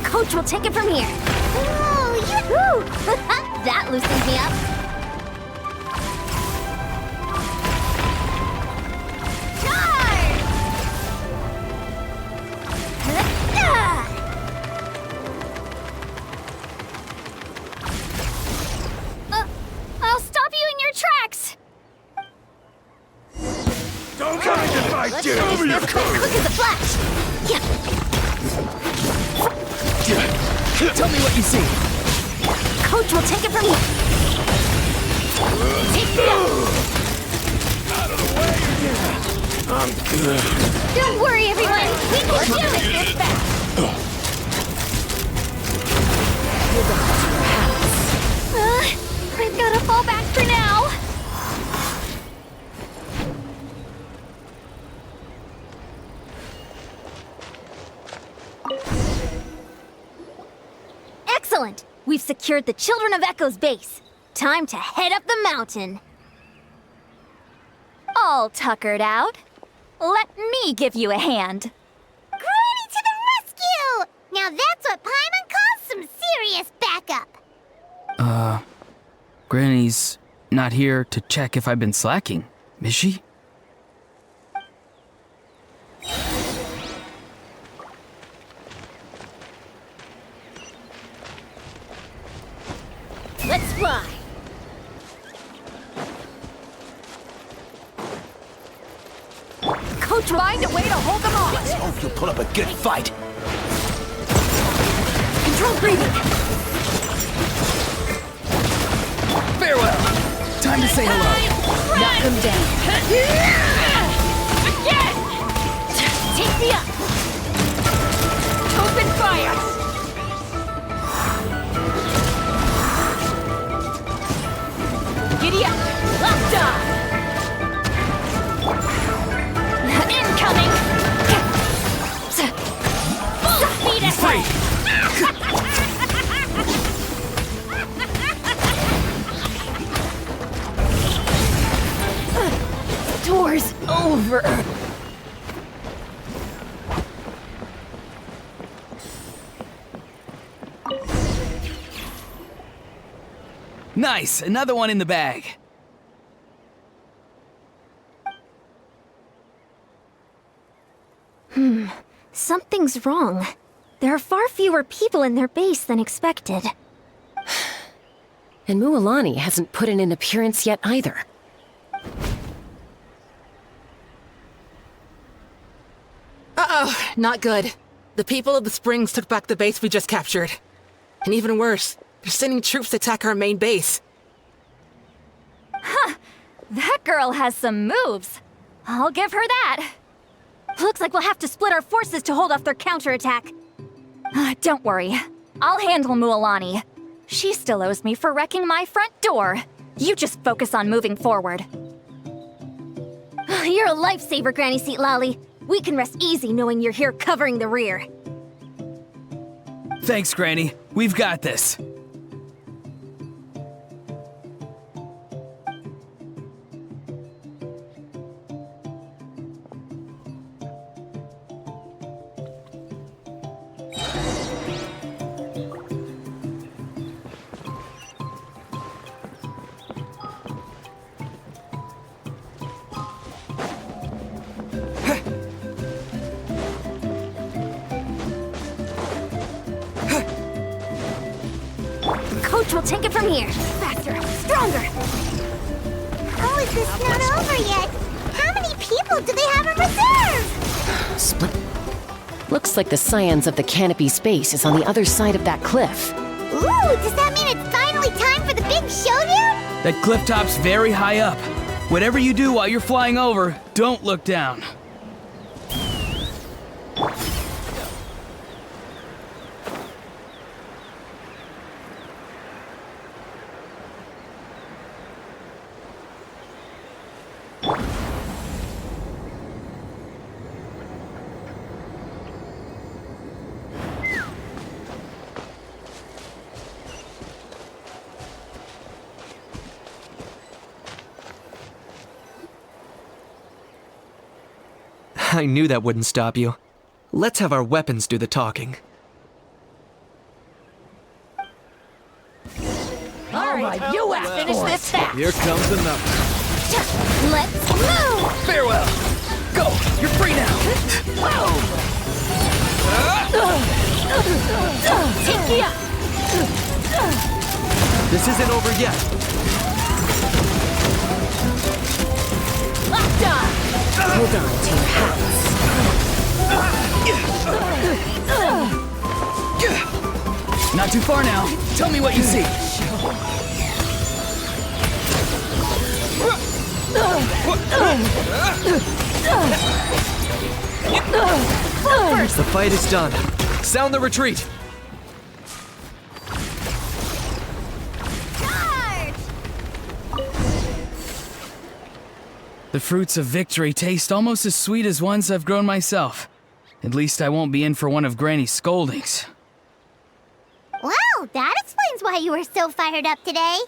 Coach will take it from here. Oh, yoo-hoo! That loosens me up. I'll stop you in your tracks! Don't try to fight you! Over your Quick as a flash! Tell me what you see. Coach will take it from here. Take me Out of the way! I'm good. Don't worry, everyone. We can do this back. I've gotta fall back for now. Excellent! We've secured the Children of Echo's base. Time to head up the mountain. All tuckered out. Let me give you a hand. Granny to the rescue! Now that's what Paimon calls some serious backup. Granny's not here to check if I've been slacking, is she? Let's fly. Coach, find a way to hold them off. Let's hope you'll put up a good fight. Control breathing. Farewell. Time to say hello. Knock them down. Again! Take me up. Open fire. Giddy up. Locked on. Incoming! Full speed ahead! Door's over. Nice, another one in the bag. Something's wrong. There are far fewer people in their base than expected. And Mualani hasn't put in an appearance yet either. Uh-oh, not good. The people of the Springs took back the base we just captured. And even worse, they're sending troops to attack our main base. Huh. That girl has some moves. I'll give her that. Looks like we'll have to split our forces to hold off their counterattack. Don't worry. I'll handle Mualani. She still owes me for wrecking my front door. You just focus on moving forward. You're a lifesaver, Granny Seat Lolly. We can rest easy knowing you're here covering the rear. Thanks, Granny. We've got this. Coach will take it from here. Faster, stronger. Oh, is this not over yet? How many people do they have in reserve? Split. Looks like the scions of the canopy space is on the other side of that cliff. Ooh, does that mean it's finally time for the big showdown? That cliff top's very high up. Whatever you do while you're flying over, don't look down. I knew that wouldn't stop you. Let's have our weapons do the talking. All right, you have to finish this fast. Here comes another. Let's move! Farewell! Go! You're free now! Take me up. This isn't over yet. Locked on. Hold on to your hats. Not too far now. Tell me what you see. The fight is done. Sound the retreat. The fruits of victory taste almost as sweet as ones I've grown myself. At least I won't be in for one of Granny's scoldings. Wow, that explains why you were so fired up today.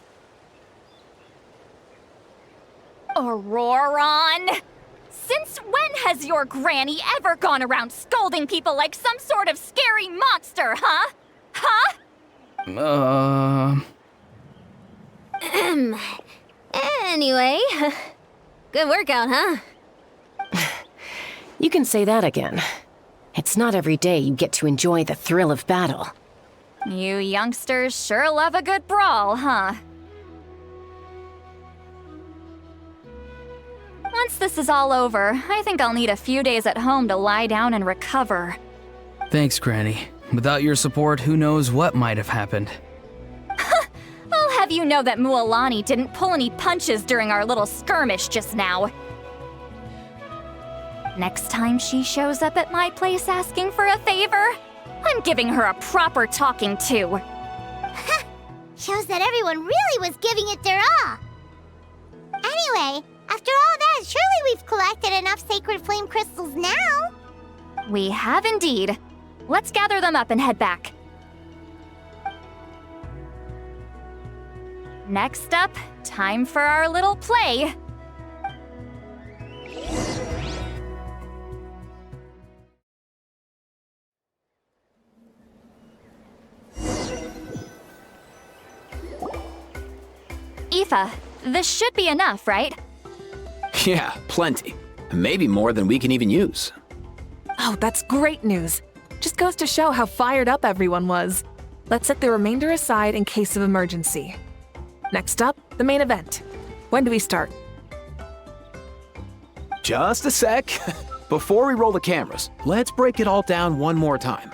Auroron! Since when has your granny ever gone around scolding people like some sort of scary monster, huh? Huh? Anyway, good workout, huh? You can say that again. It's not every day you get to enjoy the thrill of battle. You youngsters sure love a good brawl, huh? Once this is all over, I think I'll need a few days at home to lie down and recover. Thanks, Granny. Without your support, who knows what might have happened. I'll have you know that Mualani didn't pull any punches during our little skirmish just now. Next time she shows up at my place asking for a favor, I'm giving her a proper talking to. Shows that everyone really was giving it their all. Anyway, after all that, surely we've collected enough sacred flame crystals now. We have indeed. Let's gather them up and head back. Next up, time for our little play. Aoife, this should be enough, right? Yeah, plenty. Maybe more than we can even use. Oh, that's great news. Just goes to show how fired up everyone was. Let's set the remainder aside in case of emergency. Next up, the main event. When do we start? Just a sec. Before we roll the cameras, let's break it all down one more time.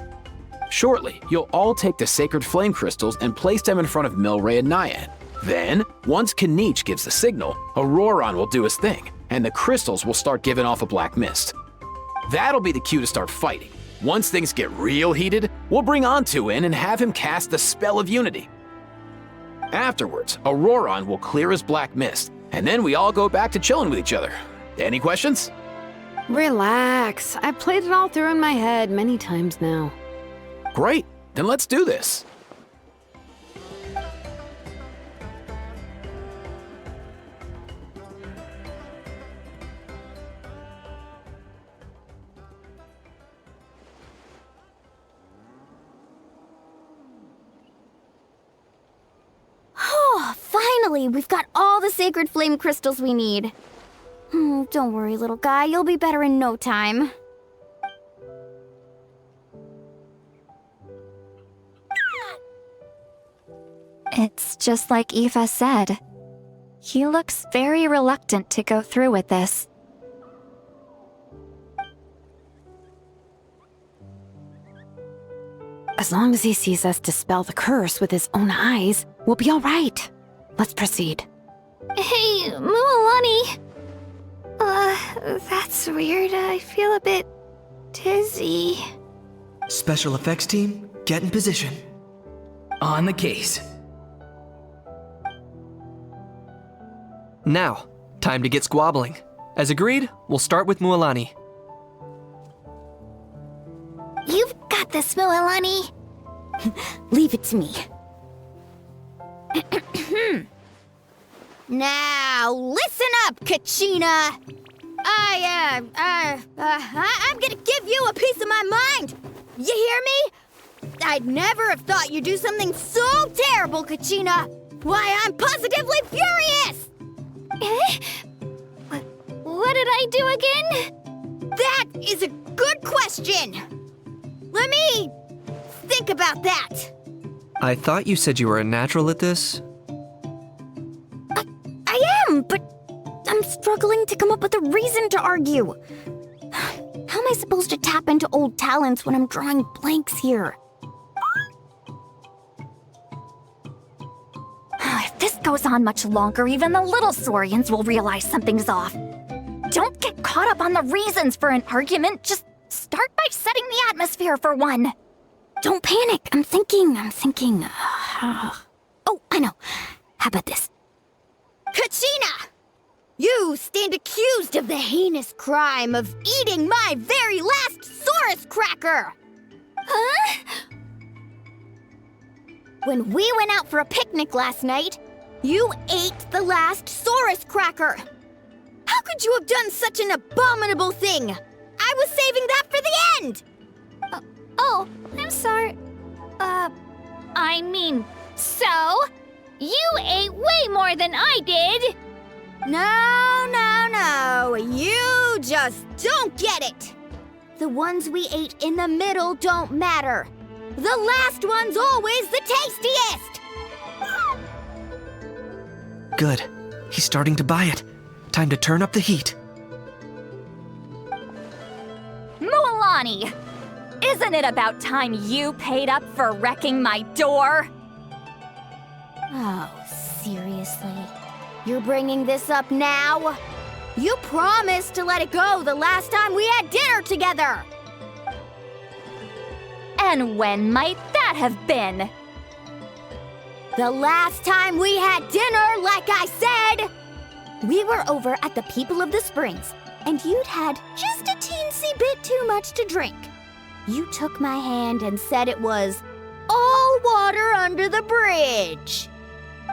Shortly, you'll all take the sacred flame crystals and place them in front of Milray and Nyan. Then, once Kanich gives the signal, Auroron will do his thing, and the crystals will start giving off a black mist. That'll be the cue to start fighting. Once things get real heated, we'll bring Antu in and have him cast the Spell of Unity. Afterwards, Auroron will clear his black mist, and then we all go back to chilling with each other. Any questions? Relax. I've played it all through in my head many times now. Great, then let's do this. Oh, finally! We've got all the sacred flame crystals we need. Don't worry, little guy. You'll be better in no time. It's just like Aoife said. He looks very reluctant to go through with this. As long as he sees us dispel the curse with his own eyes, we'll be all right. Let's proceed. Hey, Mualani. That's weird. I feel a bit dizzy. Special effects team, get in position. On the case. Now, time to get squabbling. As agreed, we'll start with Mualani. You've got this, Mualani. Leave it to me. Now, listen up, Kachina. I'm gonna give you a piece of my mind. You hear me? I'd never have thought you'd do something so terrible, Kachina. Why, I'm positively furious! What did I do again? That is a good question. Let me think about that. I thought you said you were a natural at this. I am, but I'm struggling to come up with a reason to argue. How am I supposed to tap into old talents when I'm drawing blanks here? If this goes on much longer, even the little Saurians will realize something's off. Don't get caught up on the reasons for an argument. Just start by setting the atmosphere for one. Don't panic. I'm thinking. Oh, I know. How about this? Kachina! You stand accused of the heinous crime of eating my very last Saurus cracker! Huh? When we went out for a picnic last night, you ate the last Saurus cracker. How could you have done such an abominable thing? I was saving that for the end! Oh, I'm sorry. I mean, so? You ate way more than I did! No. You just don't get it! The ones we ate in the middle don't matter. The last one's always the tastiest! Good. He's starting to buy it. Time to turn up the heat. Mualani! Isn't it about time you paid up for wrecking my door? Oh, seriously? You're bringing this up now? You promised to let it go the last time we had dinner together! And when might that have been? The last time we had dinner, like I said! We were over at the People of the Springs, and you'd had just a teensy bit too much to drink. You took my hand and said it was all water under the bridge.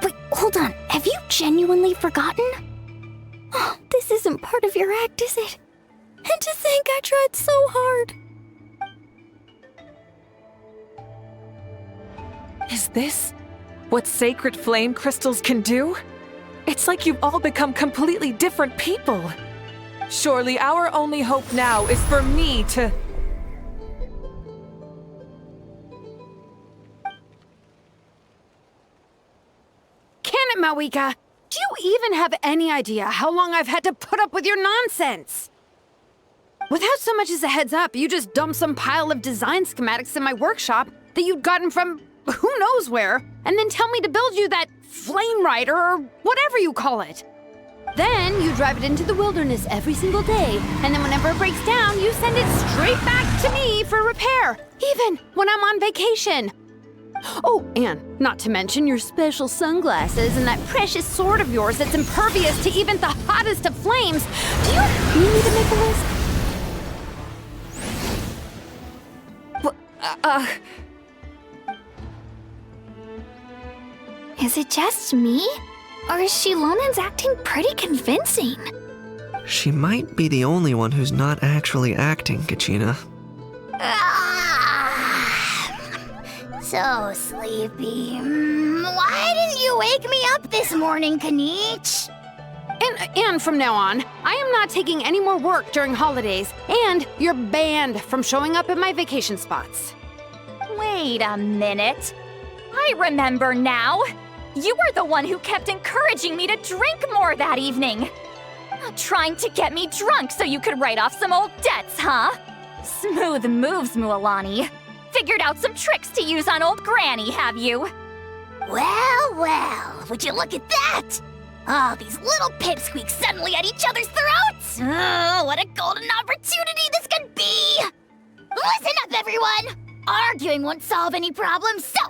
Wait, hold on. Have you genuinely forgotten? Oh, this isn't part of your act, is it? And to think I tried so hard. Is this what sacred flame crystals can do? It's like you've all become completely different people. Surely our only hope now is for me to... Can it, Mawika? Do you even have any idea how long I've had to put up with your nonsense? Without so much as a heads up, you just dumped some pile of design schematics in my workshop that you'd gotten from who knows where, and then tell me to build you that flame rider or whatever you call it. Then you drive it into the wilderness every single day, and then whenever it breaks down, you send it straight back to me for repair, even when I'm on vacation. Oh, and not to mention your special sunglasses and that precious sword of yours that's impervious to even the hottest of flames. Do you need me to make a list? Is it just me? Or is Shilonen's acting pretty convincing? She might be the only one who's not actually acting, Kachina. So sleepy. Why didn't you wake me up this morning, Kanich? And from now on, I am not taking any more work during holidays, and you're banned from showing up at my vacation spots. Wait a minute. I remember now. You were the one who kept encouraging me to drink more that evening. Trying to get me drunk so you could write off some old debts, huh? Smooth moves, Mualani. Figured out some tricks to use on old Granny, have you? Well, would you look at that? Oh, these little pipsqueaks suddenly at each other's throats! Oh, what a golden opportunity this could be! Listen up, everyone! Arguing won't solve any problems, so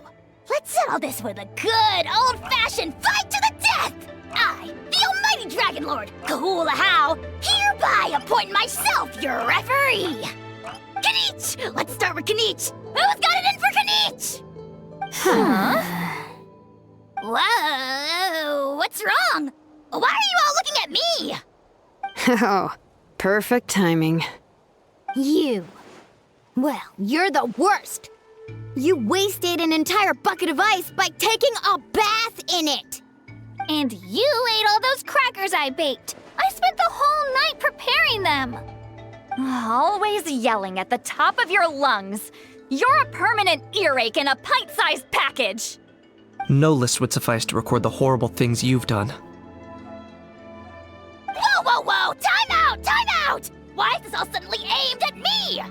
let's settle this with a good, old-fashioned fight to the death! I, the almighty Dragon Lord, Kahula How, hereby appoint myself your referee! Kanich! Let's start with Kanich! Who's got it in for Kanich? Huh? Whoa, what's wrong? Why are you all looking at me? Oh, perfect timing. You. Well, you're the worst. You wasted an entire bucket of ice by taking a bath in it. And you ate all those crackers I baked. I spent the whole night preparing them. Always yelling at the top of your lungs. You're a permanent earache in a pint-sized package. No list would suffice to record the horrible things you've done. Whoa! Time out! Why is this all suddenly aimed at me?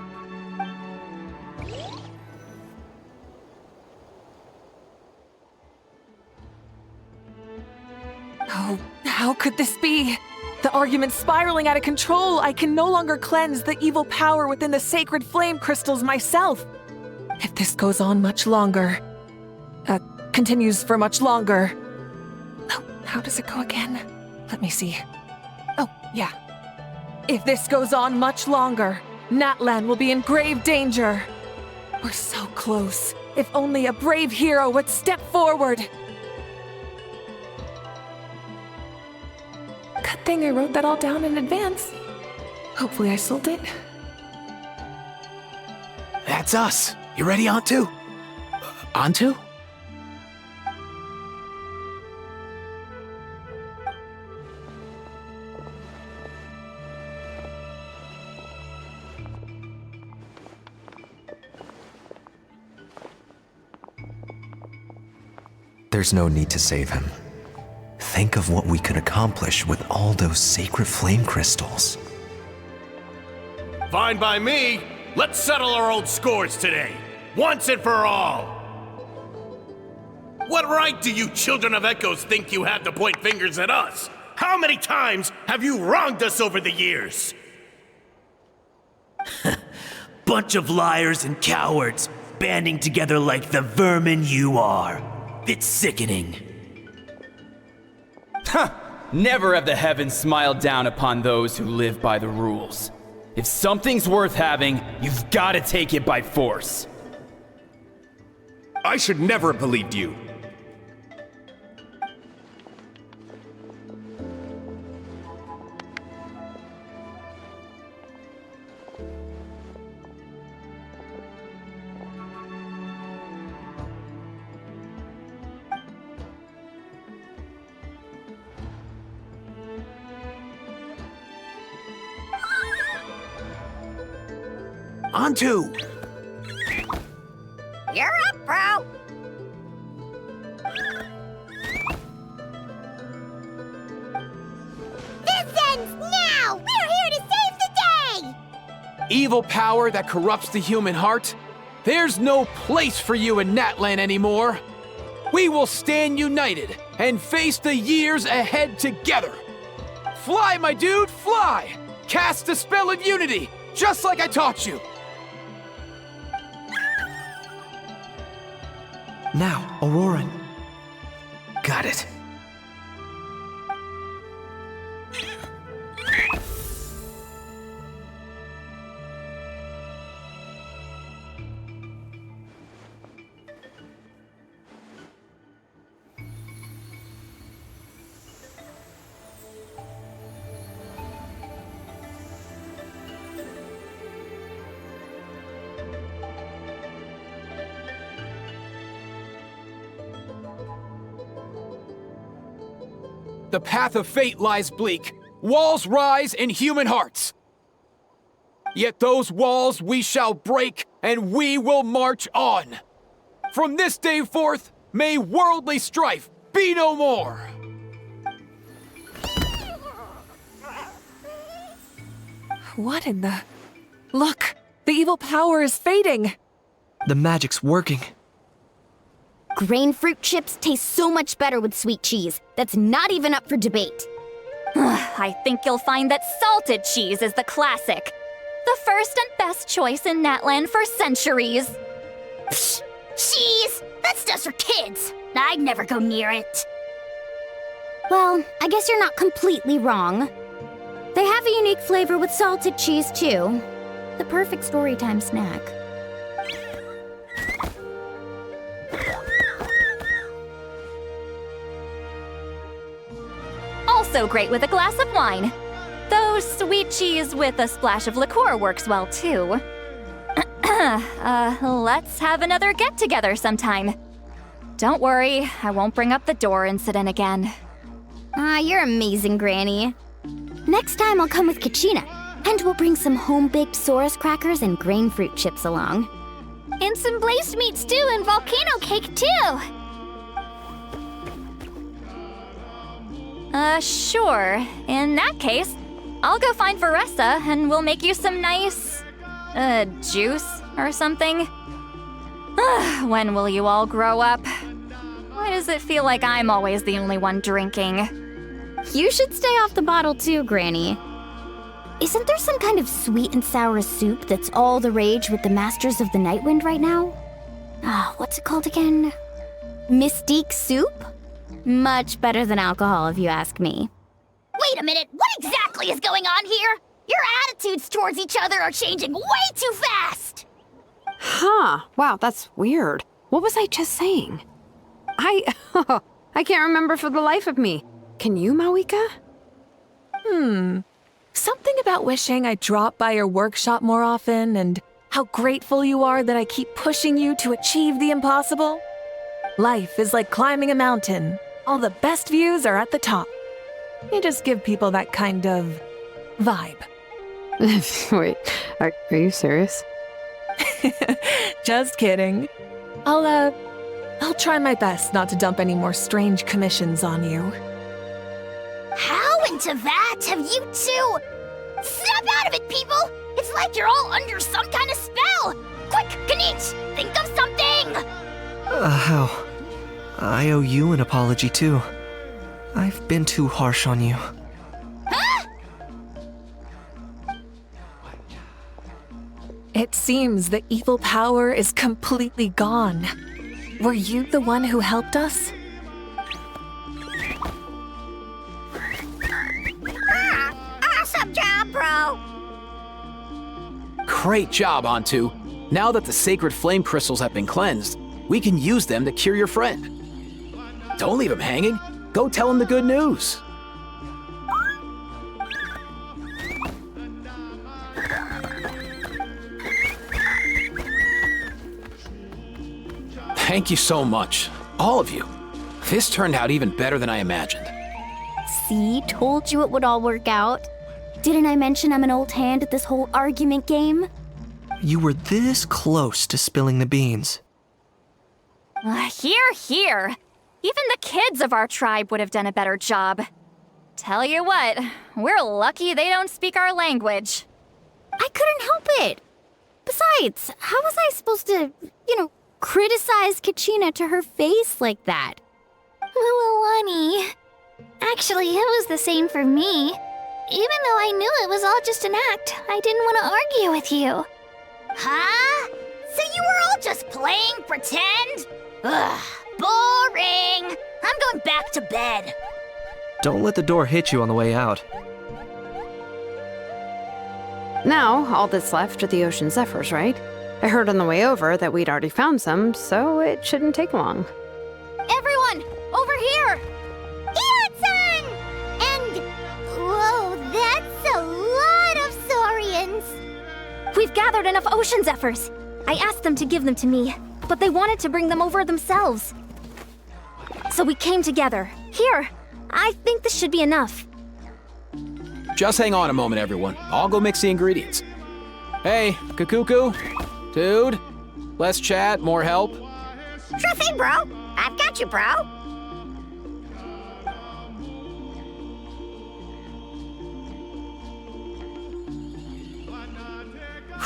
Oh, how could this be? The argument's spiraling out of control. I can no longer cleanse the evil power within the sacred flame crystals myself. If this goes on much longer, continues for much longer. Oh, how does it go again? Let me see. Oh, yeah. If this goes on much longer, Natlan will be in grave danger. We're so close. If only a brave hero would step forward. Could thing I wrote that all down in advance. Hopefully I sold it. That's us. You ready, Antu? Antu? There's no need to save him. Think of what we could accomplish with all those sacred flame crystals. Fine by me. Let's settle our old scores today, once and for all. What right do you children of Echoes think you have to point fingers at us? How many times have you wronged us over the years? Bunch of liars and cowards, banding together like the vermin you are. It's sickening. Huh! Never have the heavens smiled down upon those who live by the rules. If something's worth having, you've got to take it by force. I should never have believed you. Antu! You're up, bro! This ends now! We're here to save the day! Evil power that corrupts the human heart? There's no place for you in Natlan anymore! We will stand united and face the years ahead together! Fly, my dude, fly! Cast the spell of unity, just like I taught you! Now, Aurora. Got it. The path of fate lies bleak. Walls rise in human hearts. Yet those walls we shall break, and we will march on. From this day forth, may worldly strife be no more. What in the... Look! The evil power is fading! The magic's working. Grain fruit chips taste so much better with sweet cheese. That's not even up for debate. I think you'll find that salted cheese is the classic. The first and best choice in Natlan for centuries. Psh, cheese! That's just for kids. I'd never go near it. Well, I guess you're not completely wrong. They have a unique flavor with salted cheese, too. The perfect storytime snack. Also great with a glass of wine. Though sweet cheese with a splash of liqueur works well, too. Let's have another get-together sometime. Don't worry, I won't bring up the door incident again. You're amazing, Granny. Next time I'll come with Kachina, and we'll bring some home-baked Saurus crackers and grain fruit chips along. And some glazed meat stew and volcano cake, too! Sure. In that case, I'll go find Varessa and we'll make you some nice, juice or something. When will you all grow up? Why does it feel like I'm always the only one drinking? You should stay off the bottle too, Granny. Isn't there some kind of sweet and sour soup that's all the rage with the Masters of the Nightwind right now? What's it called again? Mystique soup? Much better than alcohol, if you ask me. Wait a minute, what exactly is going on here? Your attitudes towards each other are changing way too fast! Huh. Wow, that's weird. What was I just saying? I can't remember for the life of me. Can you, Mawika? Something about wishing I dropped by your workshop more often and how grateful you are that I keep pushing you to achieve the impossible. Life is like climbing a mountain. All the best views are at the top. You just give people that kind of vibe. Wait, are you serious? Just kidding. I'll try my best not to dump any more strange commissions on you. How into that have you two? Snap out of it, people! It's like you're all under some kind of spell! Quick, Kanich, think of something! How? I owe you an apology too. I've been too harsh on you. Huh? It seems the evil power is completely gone. Were you the one who helped us? Awesome job, bro! Great job, Antu. Now that the sacred flame crystals have been cleansed, we can use them to cure your friend. Don't leave him hanging. Go tell him the good news. Thank you so much, all of you. This turned out even better than I imagined. See, told you it would all work out. Didn't I mention I'm an old hand at this whole argument game? You were this close to spilling the beans. Here. Even the kids of our tribe would have done a better job. Tell you what, we're lucky they don't speak our language. I couldn't help it. Besides, how was I supposed to, criticize Kachina to her face like that? Mualani. Actually, it was the same for me. Even though I knew it was all just an act, I didn't want to argue with you. Huh? So you were all just playing pretend? Ugh, boring! I'm going back to bed. Don't let the door hit you on the way out. Now, all that's left are the ocean zephyrs, right? I heard on the way over that we'd already found some, so it shouldn't take long. Everyone, over here! Eon-san! And, whoa, that's a lot of saurians. We've gathered enough ocean zephyrs. I asked them to give them to me, but they wanted to bring them over themselves. So we came together. Here, I think this should be enough. Just hang on a moment, everyone. I'll go mix the ingredients. Hey, Kakuku, dude, less chat, more help. Sure thing, bro. I've got you, bro.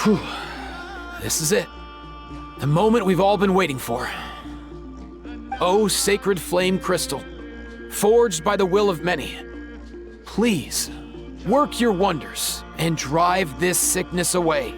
Whew. This is it. The moment we've all been waiting for. Oh, sacred flame crystal, forged by the will of many, please work your wonders and drive this sickness away.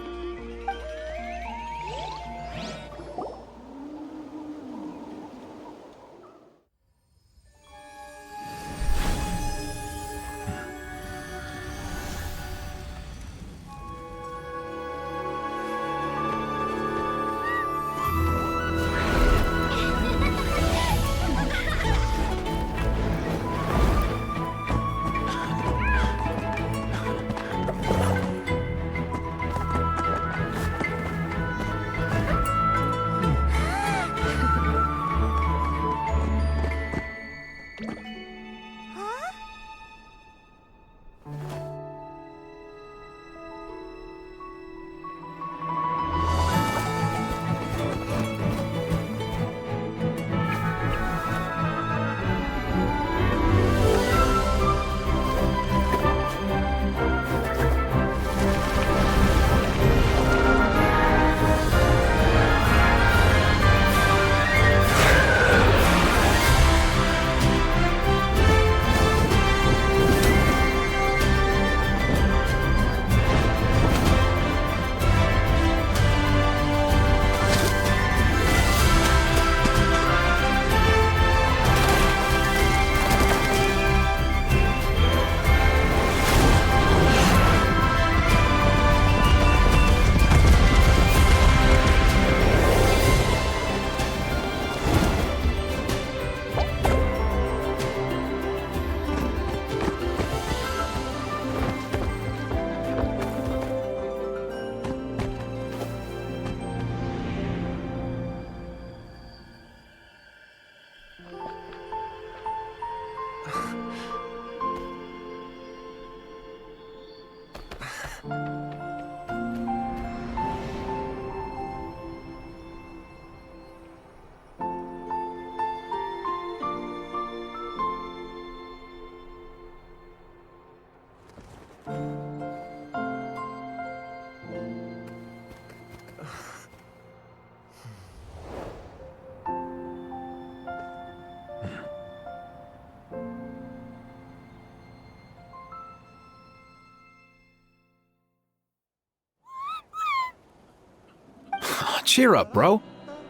Cheer up, bro.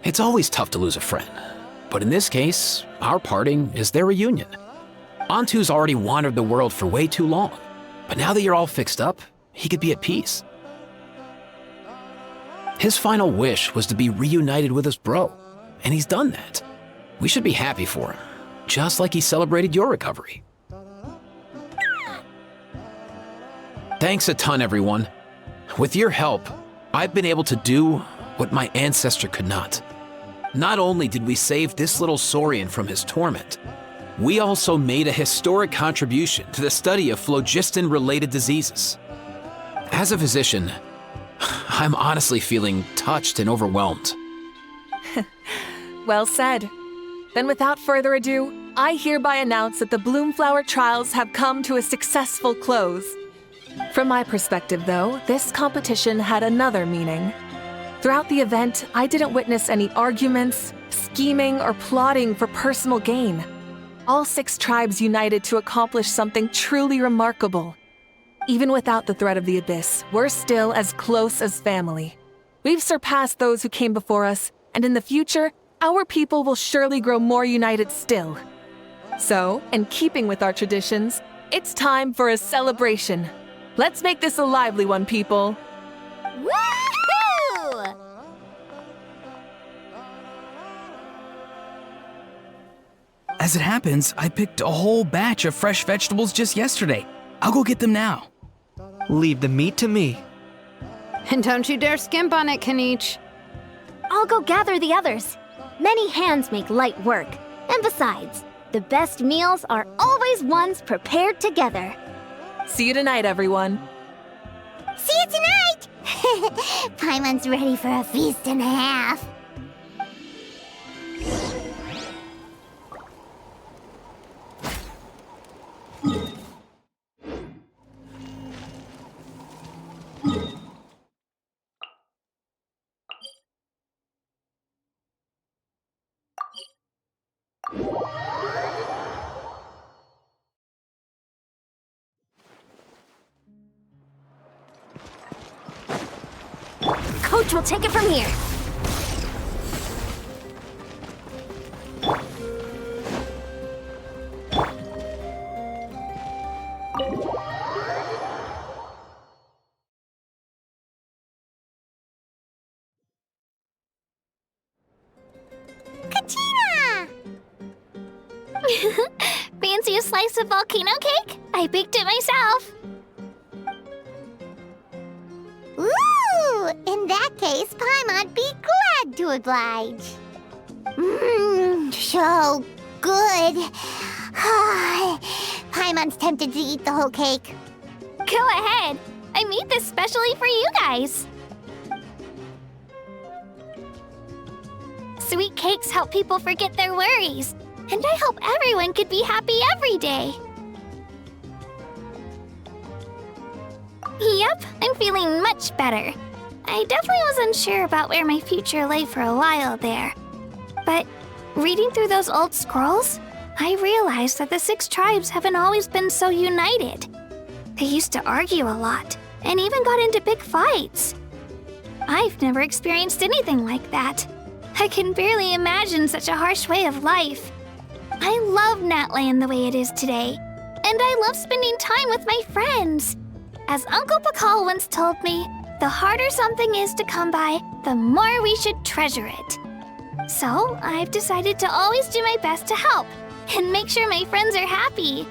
It's always tough to lose a friend. But in this case, our parting is their reunion. Antu's already wandered the world for way too long. But now that you're all fixed up, he could be at peace. His final wish was to be reunited with his bro, and he's done that. We should be happy for him, just like he celebrated your recovery. Thanks a ton, everyone. With your help, I've been able to do what my ancestor could not. Not only did we save this little Saurian from his torment, we also made a historic contribution to the study of phlogiston-related diseases. As a physician, I'm honestly feeling touched and overwhelmed. Well said. Then without further ado, I hereby announce that the Bloomflower trials have come to a successful close. From my perspective, though, this competition had another meaning. Throughout the event, I didn't witness any arguments, scheming, or plotting for personal gain. All 6 tribes united to accomplish something truly remarkable. Even without the threat of the Abyss, we're still as close as family. We've surpassed those who came before us, and in the future, our people will surely grow more united still. So, in keeping with our traditions, it's time for a celebration. Let's make this a lively one, people. Woohoo! As it happens, I picked a whole batch of fresh vegetables just yesterday. I'll go get them now. Leave the meat to me. And don't you dare skimp on it, Kanich. I'll go gather the others. Many hands make light work. And besides, the best meals are always ones prepared together. See you tonight, everyone. See you tonight! Paimon's ready for a feast and a half. Coach will take it from here. Katina! Fancy a slice of volcano cake? I baked it myself. Ooh! In that case, Paimon'd be glad to oblige. So good. Paimon's tempted to eat the whole cake. Go ahead. I made this specially for you guys. Sweet cakes help people forget their worries. And I hope everyone could be happy every day. Yep, I'm feeling much better. I definitely was unsure about where my future lay for a while there. But reading through those old scrolls, I realized that the 6 tribes haven't always been so united. They used to argue a lot, and even got into big fights. I've never experienced anything like that. I can barely imagine such a harsh way of life. I love Natland the way it is today, and I love spending time with my friends. As Uncle Pakal once told me, the harder something is to come by, the more we should treasure it. So, I've decided to always do my best to help, and make sure my friends are happy.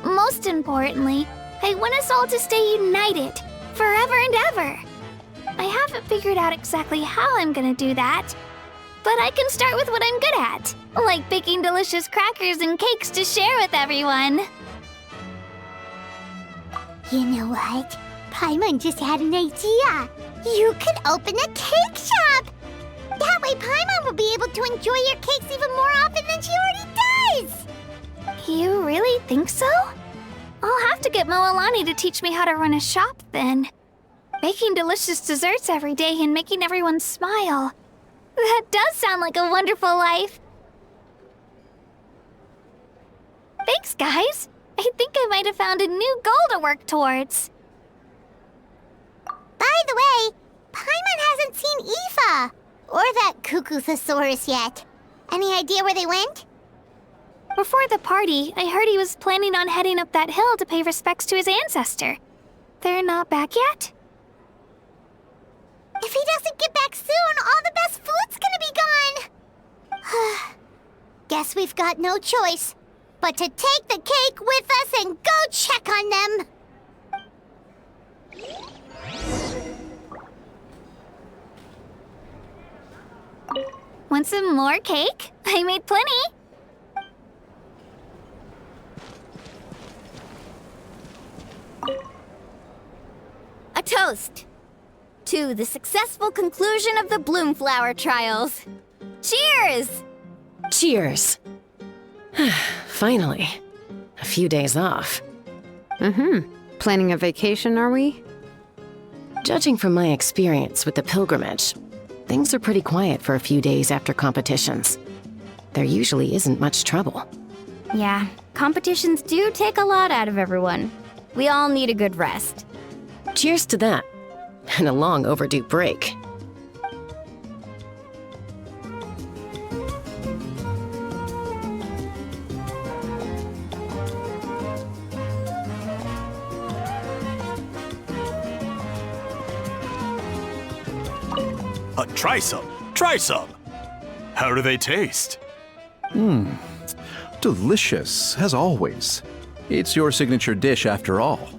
Most importantly, I want us all to stay united, forever and ever. I haven't figured out exactly how I'm gonna do that, but I can start with what I'm good at, like baking delicious crackers and cakes to share with everyone. You know what? Paimon just had an idea. You could open a cake shop. That way Paimon will be able to enjoy your cakes even more often than she already does. You really think so? I'll have to get Moalani to teach me how to run a shop then. Baking delicious desserts every day and making everyone smile. That does sound like a wonderful life. Thanks, guys. I think I might have found a new goal to work towards. By the way, Paimon hasn't seen Aoife. or that Cuckoo-thesaurus yet. Any idea where they went? Before the party, I heard he was planning on heading up that hill to pay respects to his ancestor. They're not back yet? If he doesn't get back soon, all the best food's gonna be gone! Guess we've got no choice but to take the cake with us and go check on them! Want some more cake? I made plenty. A toast to the successful conclusion of the Bloomflower trials. Cheers! Cheers. Finally. A few days off. Planning a vacation, are we? Judging from my experience with the pilgrimage, things are pretty quiet for a few days after competitions. There usually isn't much trouble. Yeah, competitions do take a lot out of everyone. We all need a good rest. Cheers to that. And a long overdue break. Try some. Try some. How do they taste? Delicious, as always. It's your signature dish after all.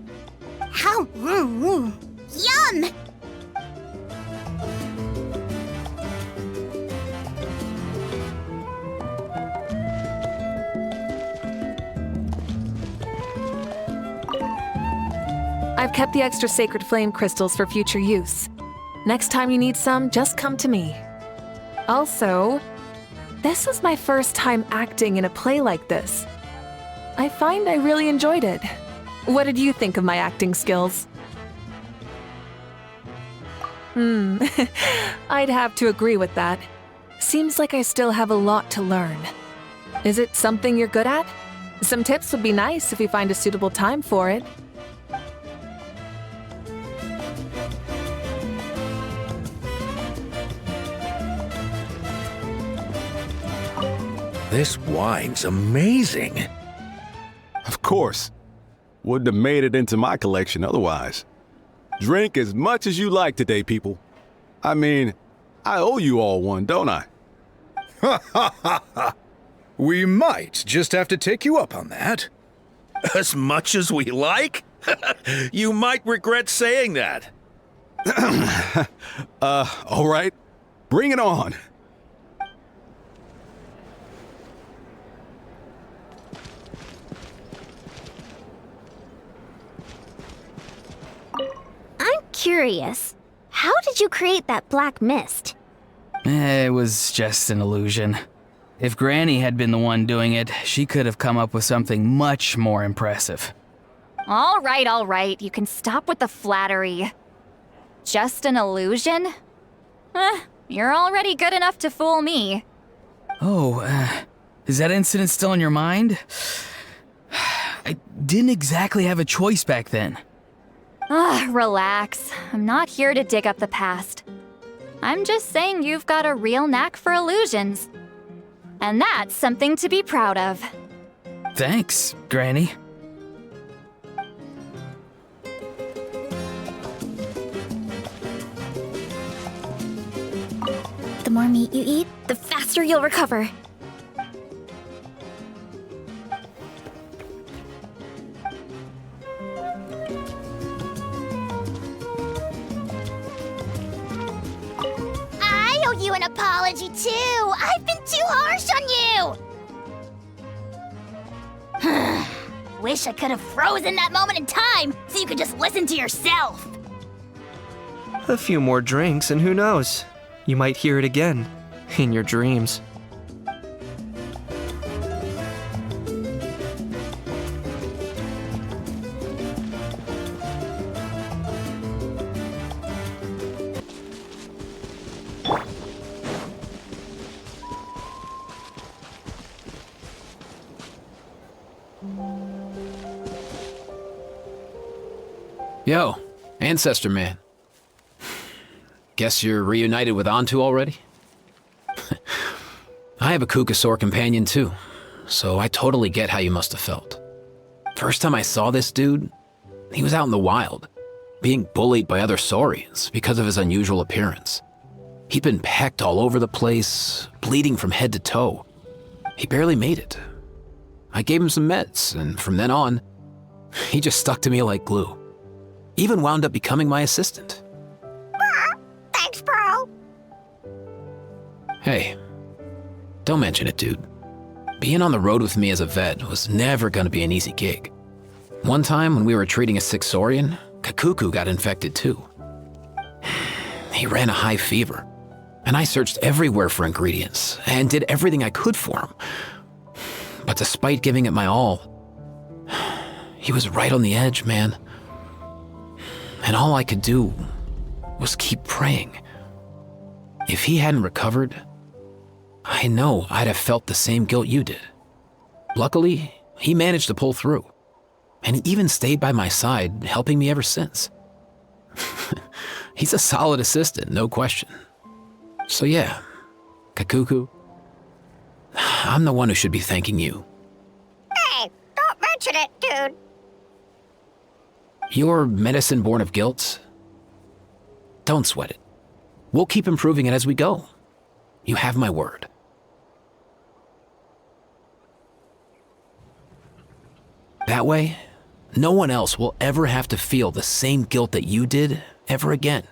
How? Yum! I've kept the extra sacred flame crystals for future use. Next time you need some, just come to me. Also, this was my first time acting in a play like this. I find I really enjoyed it. What did you think of my acting skills? I'd have to agree with that. Seems like I still have a lot to learn. Is it something you're good at? Some tips would be nice if you find a suitable time for it. This wine's amazing. Of course. Wouldn't have made it into my collection otherwise. Drink as much as you like today, people. I mean, I owe you all one, don't I? Ha ha ha ha! We might just have to take you up on that. As much as we like? You might regret saying that. All right. Bring it on. I'm curious. How did you create that black mist? It was just an illusion. If Granny had been the one doing it, she could have come up with something much more impressive. All right. You can stop with the flattery. Just an illusion? You're already good enough to fool me. Oh, is that incident still on your mind? I didn't exactly have a choice back then. Relax. I'm not here to dig up the past. I'm just saying you've got a real knack for illusions. And that's something to be proud of. Thanks, Granny. The more meat you eat, the faster you'll recover. I owe you an apology too! I've been too harsh on you! Wish I could have frozen that moment in time so you could just listen to yourself! A few more drinks, and who knows? You might hear it again, in your dreams. Yo, Ancestor Man. Guess you're reunited with Antu already? I have a Kukasaur companion too, so I totally get how you must have felt. First time I saw this dude, he was out in the wild, being bullied by other Saurians because of his unusual appearance. He'd been pecked all over the place, bleeding from head to toe. He barely made it. I gave him some meds, and from then on, he just stuck to me like glue. Even wound up becoming my assistant. Thanks, bro. Hey, don't mention it, dude. Being on the road with me as a vet was never gonna be an easy gig. One time when we were treating a sick Saurian, Kakuku got infected too. He ran a high fever, and I searched everywhere for ingredients and did everything I could for him. But despite giving it my all, he was right on the edge, man. And all I could do was keep praying. If he hadn't recovered, I know I'd have felt the same guilt you did. Luckily, he managed to pull through, and he even stayed by my side, helping me ever since. He's a solid assistant, no question. So yeah, Kakuku, I'm the one who should be thanking you. Hey, don't mention it, dude. Your medicine born of guilt? Don't sweat it. We'll keep improving it as we go. You have my word. That way, no one else will ever have to feel the same guilt that you did ever again.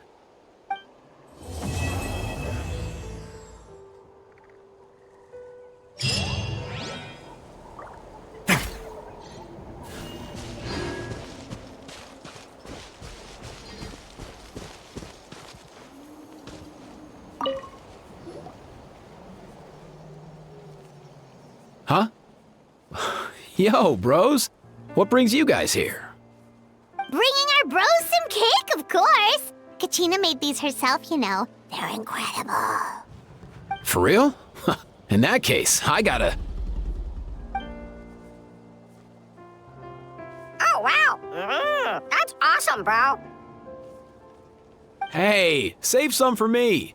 Huh? Yo, bros. What brings you guys here? Bringing our bros some cake, of course. Kachina made these herself, you know. They're incredible. For real? In that case, I gotta... Oh, wow. That's awesome, bro. Hey, save some for me.